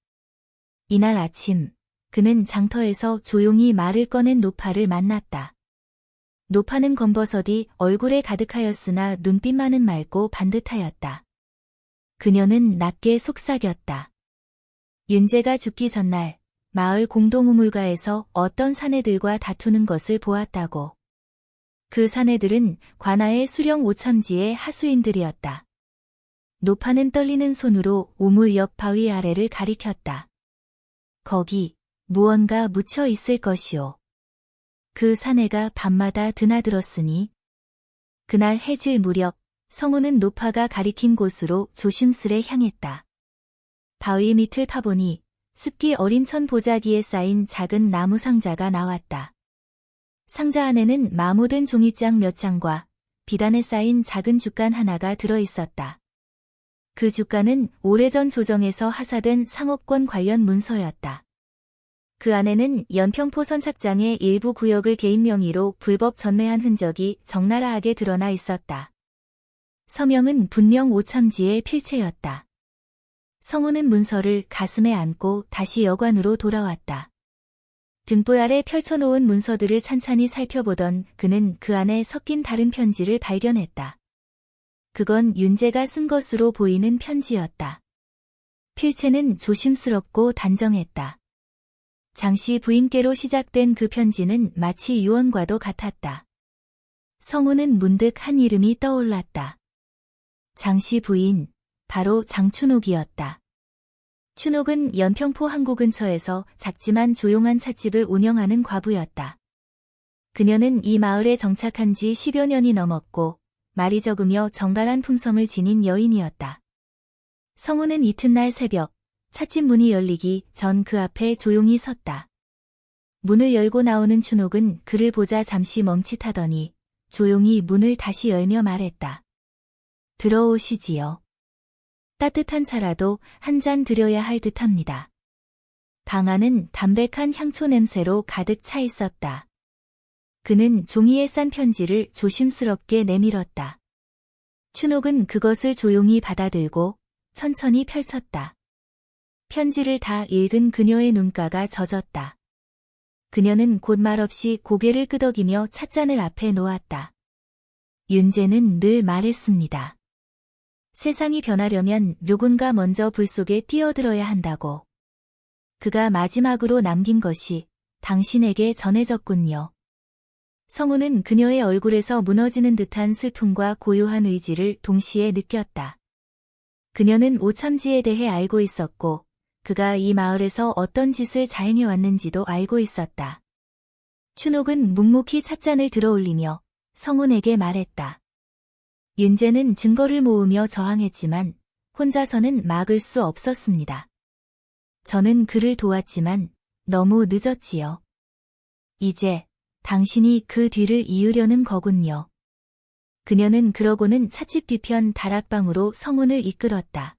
이날 아침, 그는 장터에서 조용히 말을 꺼낸 노파를 만났다. 노파는 검버섯이 얼굴에 가득하였으나 눈빛만은 맑고 반듯하였다. 그녀는 낮게 속삭였다. 윤재가 죽기 전날 마을 공동우물가에서 어떤 사내들과 다투는 것을 보았다고. 그 사내들은 관아의 수령 오참지의 하수인들이었다. 노파는 떨리는 손으로 우물 옆 바위 아래를 가리켰다. 거기 무언가 묻혀 있을 것이오. 그 사내가 밤마다 드나들었으니. 그날 해질 무렵 성우는 노파가 가리킨 곳으로 조심스레 향했다. 바위 밑을 파보니 습기 어린 천 보자기에 쌓인 작은 나무 상자가 나왔다. 상자 안에는 마모된 종이장 몇 장과 비단에 쌓인 작은 죽간 하나가 들어있었다. 그 죽간은 오래전 조정에서 하사된 상업권 관련 문서였다. 그 안에는 연평포 선착장의 일부 구역을 개인 명의로 불법 전매한 흔적이 적나라하게 드러나 있었다. 서명은 분명 오참지의 필체였다. 성우는 문서를 가슴에 안고 다시 여관으로 돌아왔다. 등불 아래 펼쳐놓은 문서들을 찬찬히 살펴보던 그는 그 안에 섞인 다른 편지를 발견했다. 그건 윤재가 쓴 것으로 보이는 편지였다. 필체는 조심스럽고 단정했다. 장씨 부인께로 시작된 그 편지는 마치 유언과도 같았다. 성우는 문득 한 이름이 떠올랐다. 장씨 부인, 바로 장춘옥이었다. 춘옥은 연평포 항구 근처에서 작지만 조용한 찻집을 운영하는 과부였다. 그녀는 이 마을에 정착한 지 10여 년이 넘었고 말이 적으며 정갈한 품성을 지닌 여인이었다. 성우는 이튿날 새벽 찻집 문이 열리기 전 그 앞에 조용히 섰다. 문을 열고 나오는 춘옥은 그를 보자 잠시 멈칫하더니 조용히 문을 다시 열며 말했다. 들어오시지요. 따뜻한 차라도 한 잔 드려야 할 듯합니다. 방 안은 담백한 향초 냄새로 가득 차 있었다. 그는 종이에 싼 편지를 조심스럽게 내밀었다. 춘옥은 그것을 조용히 받아들고 천천히 펼쳤다. 편지를 다 읽은 그녀의 눈가가 젖었다. 그녀는 곧 말없이 고개를 끄덕이며 찻잔을 앞에 놓았다. 윤재는 늘 말했습니다. 세상이 변하려면 누군가 먼저 불 속에 뛰어들어야 한다고. 그가 마지막으로 남긴 것이 당신에게 전해졌군요. 성우는 그녀의 얼굴에서 무너지는 듯한 슬픔과 고요한 의지를 동시에 느꼈다. 그녀는 오참지에 대해 알고 있었고 그가 이 마을에서 어떤 짓을 자행해왔는지도 알고 있었다. 춘옥은 묵묵히 찻잔을 들어올리며 성운에게 말했다. 윤재는 증거를 모으며 저항했지만 혼자서는 막을 수 없었습니다. 저는 그를 도왔지만 너무 늦었지요. 이제 당신이 그 뒤를 이으려는 거군요. 그녀는 그러고는 찻집 뒤편 다락방으로 성운을 이끌었다.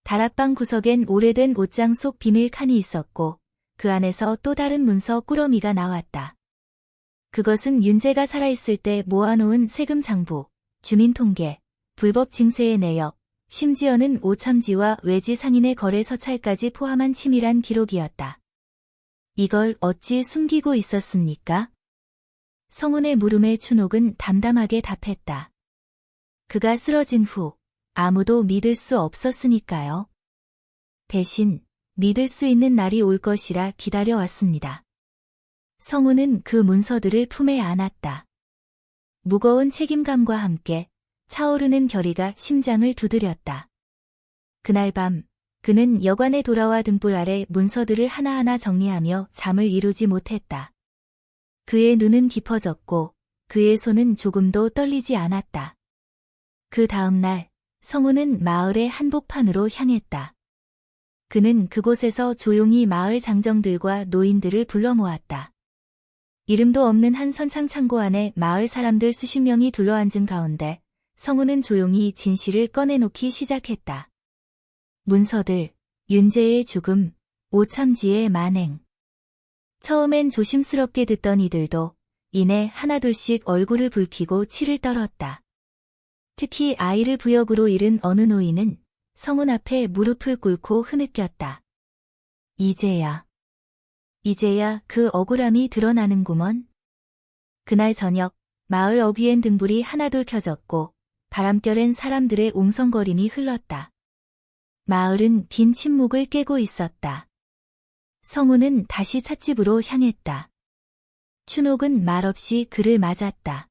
다락방 구석엔 오래된 옷장 속 비밀 칸이 있었고 그 안에서 또 다른 문서 꾸러미가 나왔다. 그것은 윤재가 살아있을 때 모아놓은 세금 장부, 주민통계, 불법 징세의 내역, 심지어는 오참지와 외지 상인의 거래 서찰까지 포함한 치밀한 기록이었다. 이걸 어찌 숨기고 있었습니까? 성운의 물음에 춘옥은 담담하게 답했다. 그가 쓰러진 후 아무도 믿을 수 없었으니까요. 대신 믿을 수 있는 날이 올 것이라 기다려왔습니다. 성운은 그 문서들을 품에 안았다. 무거운 책임감과 함께 차오르는 결의가 심장을 두드렸다. 그날 밤 그는 여관에 돌아와 등불 아래 문서들을 하나하나 정리하며 잠을 이루지 못했다. 그의 눈은 깊어졌고 그의 손은 조금도 떨리지 않았다. 그 다음 날 성우는 마을의 한복판으로 향했다. 그는 그곳에서 조용히 마을 장정들과 노인들을 불러 모았다. 이름도 없는 한 선창 창고 안에 마을 사람들 수십 명이 둘러앉은 가운데 성우는 조용히 진실을 꺼내놓기 시작했다. 문서들, 윤재의 죽음, 오참지의 만행. 처음엔 조심스럽게 듣던 이들도 이내 하나둘씩 얼굴을 붉히고 치를 떨었다. 특히 아이를 부역으로 잃은 어느 노인은 성문 앞에 무릎을 꿇고 흐느꼈다. 이제야 그 억울함이 드러나는구먼. 그날 저녁 마을 어귀엔 등불이 하나둘 켜졌고 바람결엔 사람들의 웅성거림이 흘렀다. 마을은 긴 침묵을 깨고 있었다. 성우는 다시 찻집으로 향했다. 춘옥은 말없이 그를 맞았다.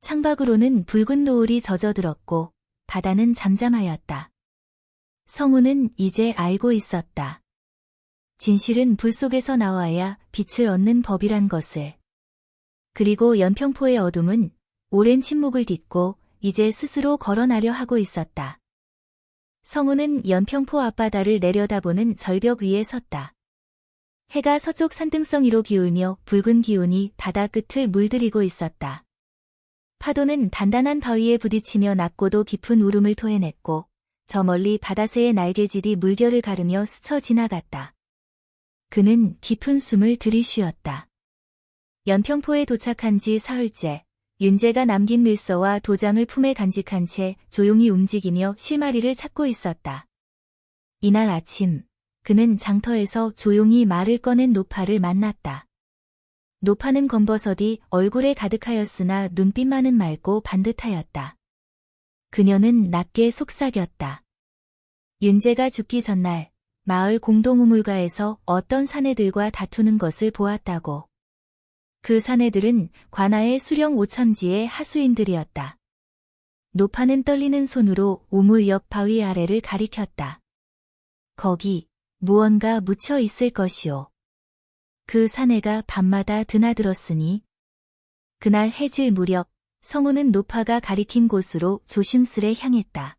창밖으로는 붉은 노을이 젖어들었고 바다는 잠잠하였다. 성우는 이제 알고 있었다. 진실은 불 속에서 나와야 빛을 얻는 법이란 것을. 그리고 연평포의 어둠은 오랜 침묵을 딛고 이제 스스로 걸어나려 하고 있었다. 성우는 연평포 앞바다를 내려다보는 절벽 위에 섰다. 해가 서쪽 산등성 위로 기울며 붉은 기운이 바다 끝을 물들이고 있었다. 파도는 단단한 바위에 부딪히며 낮고도 깊은 울음을 토해냈고 저 멀리 바다새의 날개질이 물결을 가르며 스쳐 지나갔다. 그는 깊은 숨을 들이쉬었다. 연평포에 도착한 지 사흘째, 윤재가 남긴 밀서와 도장을 품에 간직한 채 조용히 움직이며 실마리를 찾고 있었다. 이날 아침, 그는 장터에서 조용히 말을 꺼낸 노파를 만났다. 노파는 검버섯이 얼굴에 가득하였으나 눈빛만은 맑고 반듯하였다. 그녀는 낮게 속삭였다. 윤재가 죽기 전날 마을 공동우물가에서 어떤 사내들과 다투는 것을 보았다고. 그 사내들은 관아의 수령 오참지의 하수인들이었다. 노파는 떨리는 손으로 우물 옆 바위 아래를 가리켰다. 거기 무언가 묻혀 있을 것이오. 그 사내가 밤마다 드나들었으니. 그날 해질 무렵 성우는 노파가 가리킨 곳으로 조심스레 향했다.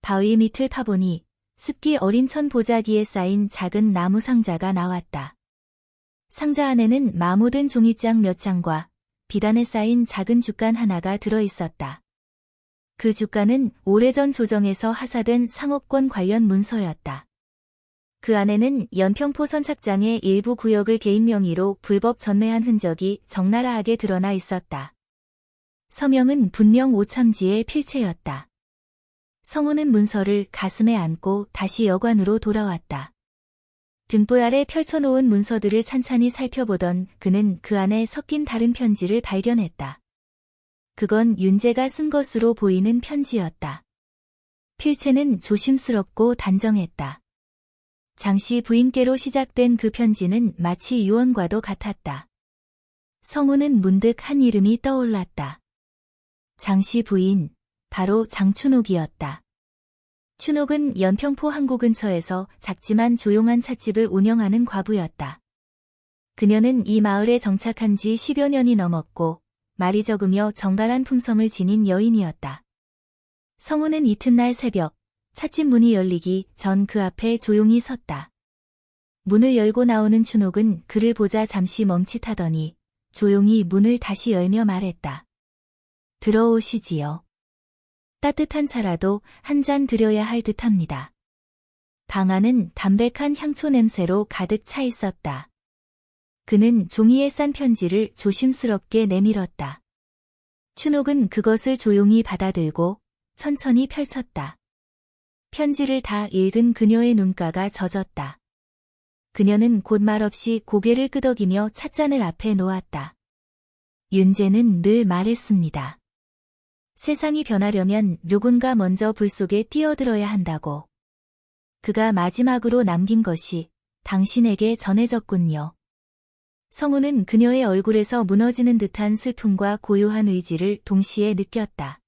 바위 밑을 파보니 습기 어린 천 보자기에 쌓인 작은 나무 상자가 나왔다. 상자 안에는 마모된 종이장 몇 장과 비단에 쌓인 작은 죽간 하나가 들어있었다. 그 죽간은 오래전 조정에서 하사된 상업권 관련 문서였다. 그 안에는 연평포 선착장의 일부 구역을 개인 명의로 불법 전매한 흔적이 적나라하게 드러나 있었다. 서명은 분명 오참지의 필체였다. 성우는 문서를 가슴에 안고 다시 여관으로 돌아왔다. 등불 아래 펼쳐놓은 문서들을 찬찬히 살펴보던 그는 그 안에 섞인 다른 편지를 발견했다. 그건 윤재가 쓴 것으로 보이는 편지였다. 필체는 조심스럽고 단정했다. 장씨 부인께로 시작된 그 편지는 마치 유언과도 같았다. 성우는 문득 한 이름이 떠올랐다. 장씨 부인, 바로 장춘옥이었다. 춘옥은 연평포 항구 근처에서 작지만 조용한 찻집을 운영하는 과부였다. 그녀는 이 마을에 정착한 지 10여 년이 넘었고 말이 적으며 정갈한 품성을 지닌 여인이었다. 성우는 이튿날 새벽 찻집 문이 열리기 전 그 앞에 조용히 섰다. 문을 열고 나오는 춘옥은 그를 보자 잠시 멈칫하더니 조용히 문을 다시 열며 말했다. 들어오시지요. 따뜻한 차라도 한 잔 드려야 할 듯합니다. 방 안은 담백한 향초 냄새로 가득 차 있었다. 그는 종이에 싼 편지를 조심스럽게 내밀었다. 춘옥은 그것을 조용히 받아들고 천천히 펼쳤다. 편지를 다 읽은 그녀의 눈가가 젖었다. 그녀는 곧 말없이 고개를 끄덕이며 찻잔을 앞에 놓았다. 윤재는 늘 말했습니다. 세상이 변하려면 누군가 먼저 불 속에 뛰어들어야 한다고. 그가 마지막으로 남긴 것이 당신에게 전해졌군요. 성우는 그녀의 얼굴에서 무너지는 듯한 슬픔과 고요한 의지를 동시에 느꼈다.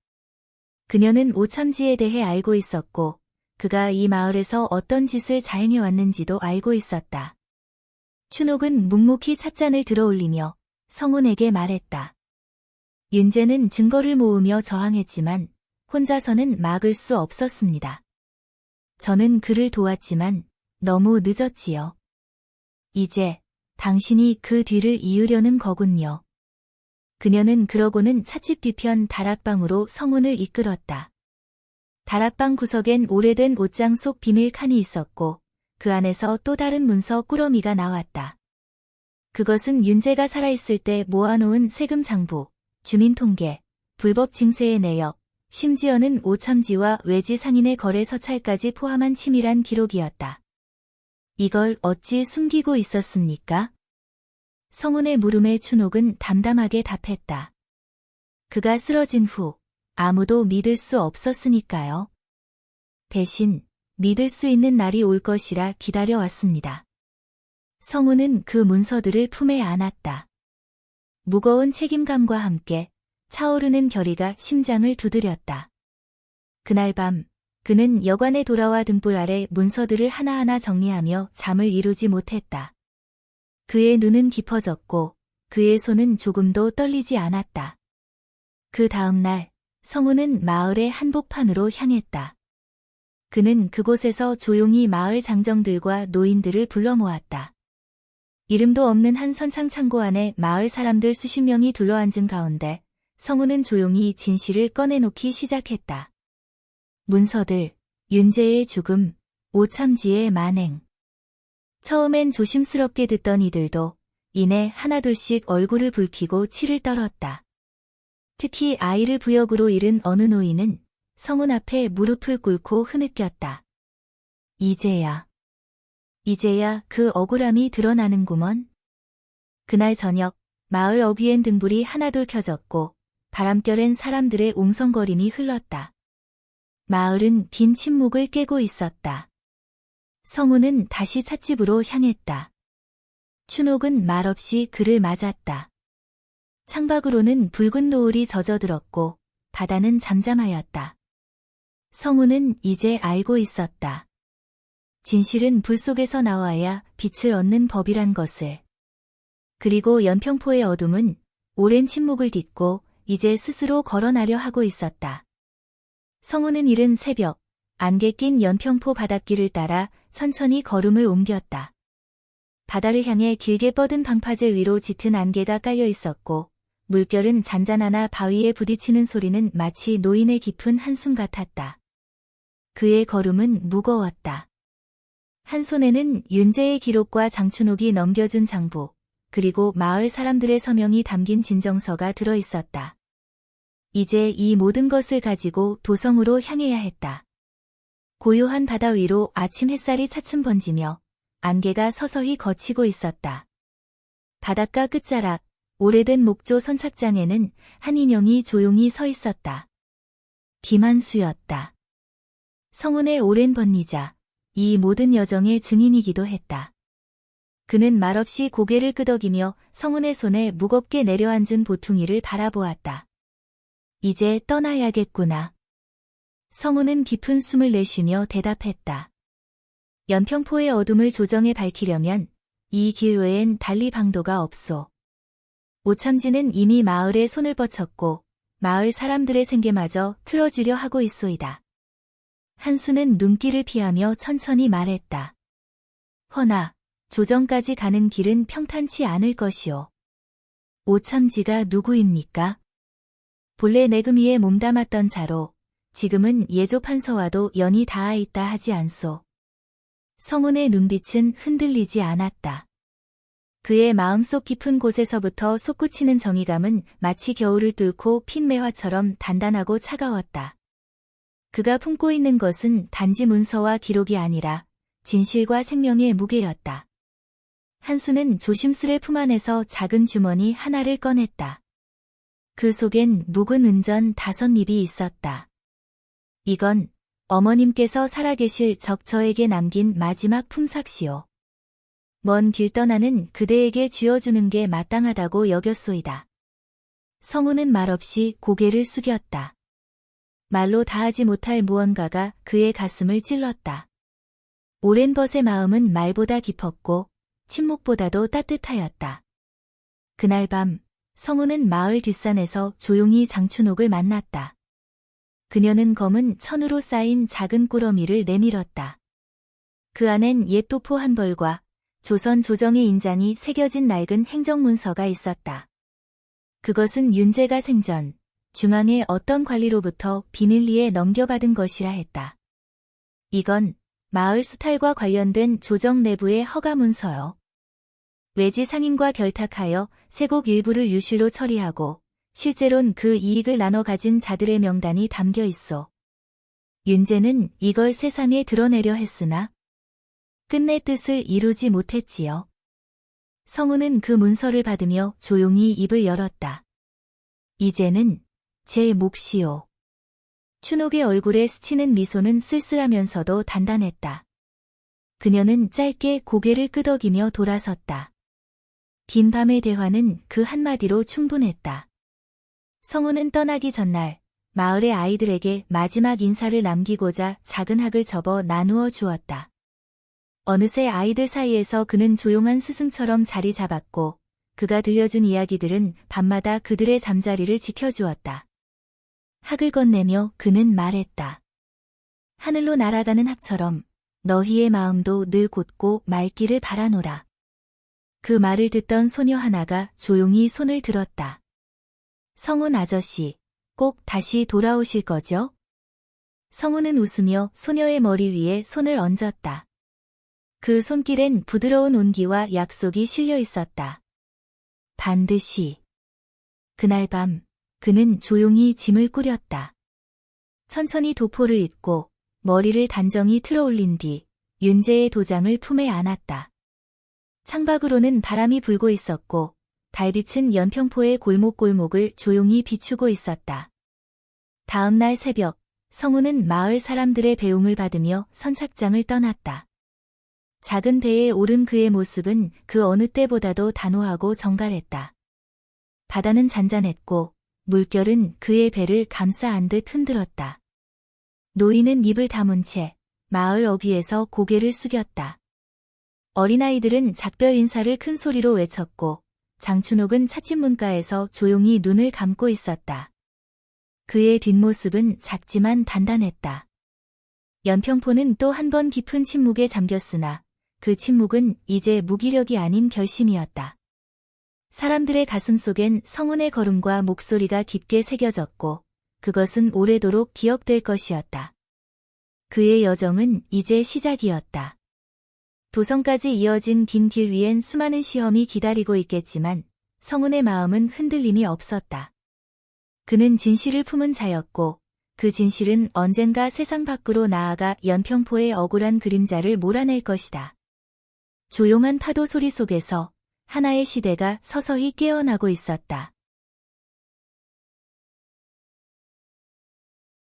그녀는 오참지에 대해 알고 있었고 그가 이 마을에서 어떤 짓을 자행해왔는지도 알고 있었다. 춘옥은 묵묵히 찻잔을 들어올리며 성운에게 말했다. 윤재는 증거를 모으며 저항했지만 혼자서는 막을 수 없었습니다. 저는 그를 도왔지만 너무 늦었지요. 이제 당신이 그 뒤를 이으려는 거군요. 그녀는 그러고는 찻집 뒤편 다락방으로 성운을 이끌었다. 다락방 구석엔 오래된 옷장 속 비밀 칸이 있었고 그 안에서 또 다른 문서 꾸러미가 나왔다. 그것은 윤재가 살아있을 때 모아놓은 세금 장부, 주민통계, 불법 징세의 내역, 심지어는 오참지와 외지 상인의 거래 서찰까지 포함한 치밀한 기록이었다. 이걸 어찌 숨기고 있었습니까? 성운의 물음에 춘옥은 담담하게 답했다. 그가 쓰러진 후 아무도 믿을 수 없었으니까요. 대신 믿을 수 있는 날이 올 것이라 기다려왔습니다. 성운은 그 문서들을 품에 안았다. 무거운 책임감과 함께 차오르는 결의가 심장을 두드렸다. 그날 밤 그는 여관에 돌아와 등불 아래 문서들을 하나하나 정리하며 잠을 이루지 못했다. 그의 눈은 깊어졌고 그의 손은 조금도 떨리지 않았다. 그 다음 날 성운은 마을의 한복판으로 향했다. 그는 그곳에서 조용히 마을 장정들과 노인들을 불러 모았다. 이름도 없는 한 선창 창고 안에 마을 사람들 수십 명이 둘러앉은 가운데 성운은 조용히 진실을 꺼내놓기 시작했다. 문서들, 윤재의 죽음, 오참지의 만행. 처음엔 조심스럽게 듣던 이들도 이내 하나둘씩 얼굴을 붉히고 치를 떨었다. 특히 아이를 부역으로 잃은 어느 노인은 성운 앞에 무릎을 꿇고 흐느꼈다. 이제야 그 억울함이 드러나는구먼. 그날 저녁 마을 어귀엔 등불이 하나둘 켜졌고 바람결엔 사람들의 웅성거림이 흘렀다. 마을은 긴 침묵을 깨고 있었다. 성운은 다시 찻집으로 향했다. 춘옥은 말없이 그를 맞았다. 창밖으로는 붉은 노을이 젖어들었고 바다는 잠잠하였다. 성운은 이제 알고 있었다. 진실은 불 속에서 나와야 빛을 얻는 법이란 것을. 그리고 연평포의 어둠은 오랜 침묵을 딛고 이제 스스로 걸어나려 하고 있었다. 성운은 이른 새벽, 안개 낀 연평포 바닷길을 따라 천천히 걸음을 옮겼다. 바다를 향해 길게 뻗은 방파제 위로 짙은 안개가 깔려 있었고 물결은 잔잔하나 바위에 부딪히는 소리는 마치 노인의 깊은 한숨 같았다. 그의 걸음은 무거웠다. 한 손에는 윤재의 기록과 장춘옥이 넘겨준 장부, 그리고 마을 사람들의 서명이 담긴 진정서가 들어있었다. 이제 이 모든 것을 가지고 도성으로 향해야 했다. 고요한 바다 위로 아침 햇살이 차츰 번지며 안개가 서서히 걷히고 있었다. 바닷가 끝자락, 오래된 목조 선착장에는 한 인형이 조용히 서 있었다. 김한수였다. 성운의 오랜 번니자, 이 모든 여정의 증인이기도 했다. 그는 말없이 고개를 끄덕이며 성운의 손에 무겁게 내려앉은 보퉁이를 바라보았다. 이제 떠나야겠구나. 성운은 깊은 숨을 내쉬며 대답했다. 연평포의 어둠을 조정해 밝히려면 이 길 외엔 달리 방도가 없소. 오참지는 이미 마을에 손을 뻗쳤고 마을 사람들의 생계마저 틀어주려 하고 있소이다. 한수는 눈길을 피하며 천천히 말했다. 허나 조정까지 가는 길은 평탄치 않을 것이오. 오참지가 누구입니까? 본래 내금위에 몸담았던 자로 지금은 예조 판서와도 연이 닿아 있다 하지 않소. 성운의 눈빛은 흔들리지 않았다. 그의 마음속 깊은 곳에서부터 솟구치는 정의감은 마치 겨울을 뚫고 핀 매화처럼 단단하고 차가웠다. 그가 품고 있는 것은 단지 문서와 기록이 아니라 진실과 생명의 무게였다. 한수는 조심스레 품 안에서 작은 주머니 하나를 꺼냈다. 그 속엔 묵은 은전 5잎이 있었다. 이건 어머님께서 살아계실 적저에게 남긴 마지막 품삯이오. 먼 길 떠나는 그대에게 쥐어주는 게 마땅하다고 여겼소이다. 성운은 말없이 고개를 숙였다. 말로 다하지 못할 무언가가 그의 가슴을 찔렀다. 오랜 벗의 마음은 말보다 깊었고 침묵보다도 따뜻하였다. 그날 밤 성운은 마을 뒷산에서 조용히 장춘옥을 만났다. 그녀는 검은 천으로 쌓인 작은 꾸러미를 내밀었다. 그 안엔 옛 도포 한 벌과 조선 조정의 인장이 새겨진 낡은 행정문서가 있었다. 그것은 윤재가 생전 중앙의 어떤 관리로부터 비밀리에 넘겨받은 것이라 했다. 이건 마을 수탈과 관련된 조정 내부의 허가문서요. 외지 상인과 결탁하여 세곡 일부를 유실로 처리하고 실제론 그 이익을 나눠 가진 자들의 명단이 담겨 있어. 윤제는 이걸 세상에 드러내려 했으나 끝내 뜻을 이루지 못했지요. 성우는 그 문서를 받으며 조용히 입을 열었다. 이제는 제 몫이오. 춘옥의 얼굴에 스치는 미소는 쓸쓸하면서도 단단했다. 그녀는 짧게 고개를 끄덕이며 돌아섰다. 긴 밤의 대화는 그 한마디로 충분했다. 성우는 떠나기 전날 마을의 아이들에게 마지막 인사를 남기고자 작은 학을 접어 나누어 주었다. 어느새 아이들 사이에서 그는 조용한 스승처럼 자리 잡았고 그가 들려준 이야기들은 밤마다 그들의 잠자리를 지켜주었다. 학을 건네며 그는 말했다. 하늘로 날아가는 학처럼 너희의 마음도 늘 곧고 맑기를 바라노라. 그 말을 듣던 소녀 하나가 조용히 손을 들었다. 성운 아저씨, 꼭 다시 돌아오실 거죠? 성운은 웃으며 소녀의 머리 위에 손을 얹었다. 그 손길엔 부드러운 온기와 약속이 실려 있었다. 반드시. 그날 밤, 그는 조용히 짐을 꾸렸다. 천천히 도포를 입고 머리를 단정히 틀어올린 뒤 윤재의 도장을 품에 안았다. 창밖으로는 바람이 불고 있었고 달빛은 연평포의 골목골목을 조용히 비추고 있었다. 다음 날 새벽, 성우는 마을 사람들의 배웅을 받으며 선착장을 떠났다. 작은 배에 오른 그의 모습은 그 어느 때보다도 단호하고 정갈했다. 바다는 잔잔했고 물결은 그의 배를 감싸 안듯 흔들었다. 노인은 입을 다문 채 마을 어귀에서 고개를 숙였다. 어린아이들은 작별 인사를 큰 소리로 외쳤고 장춘옥은 찻집 문가에서 조용히 눈을 감고 있었다. 그의 뒷모습은 작지만 단단했다. 연평포는 또 한 번 깊은 침묵에 잠겼으나 그 침묵은 이제 무기력이 아닌 결심이었다. 사람들의 가슴 속엔 성운의 걸음과 목소리가 깊게 새겨졌고 그것은 오래도록 기억될 것이었다. 그의 여정은 이제 시작이었다. 도성까지 이어진 긴 길 위엔 수많은 시험이 기다리고 있겠지만 성운의 마음은 흔들림이 없었다. 그는 진실을 품은 자였고 그 진실은 언젠가 세상 밖으로 나아가 연평포의 억울한 그림자를 몰아낼 것이다. 조용한 파도 소리 속에서 하나의 시대가 서서히 깨어나고 있었다.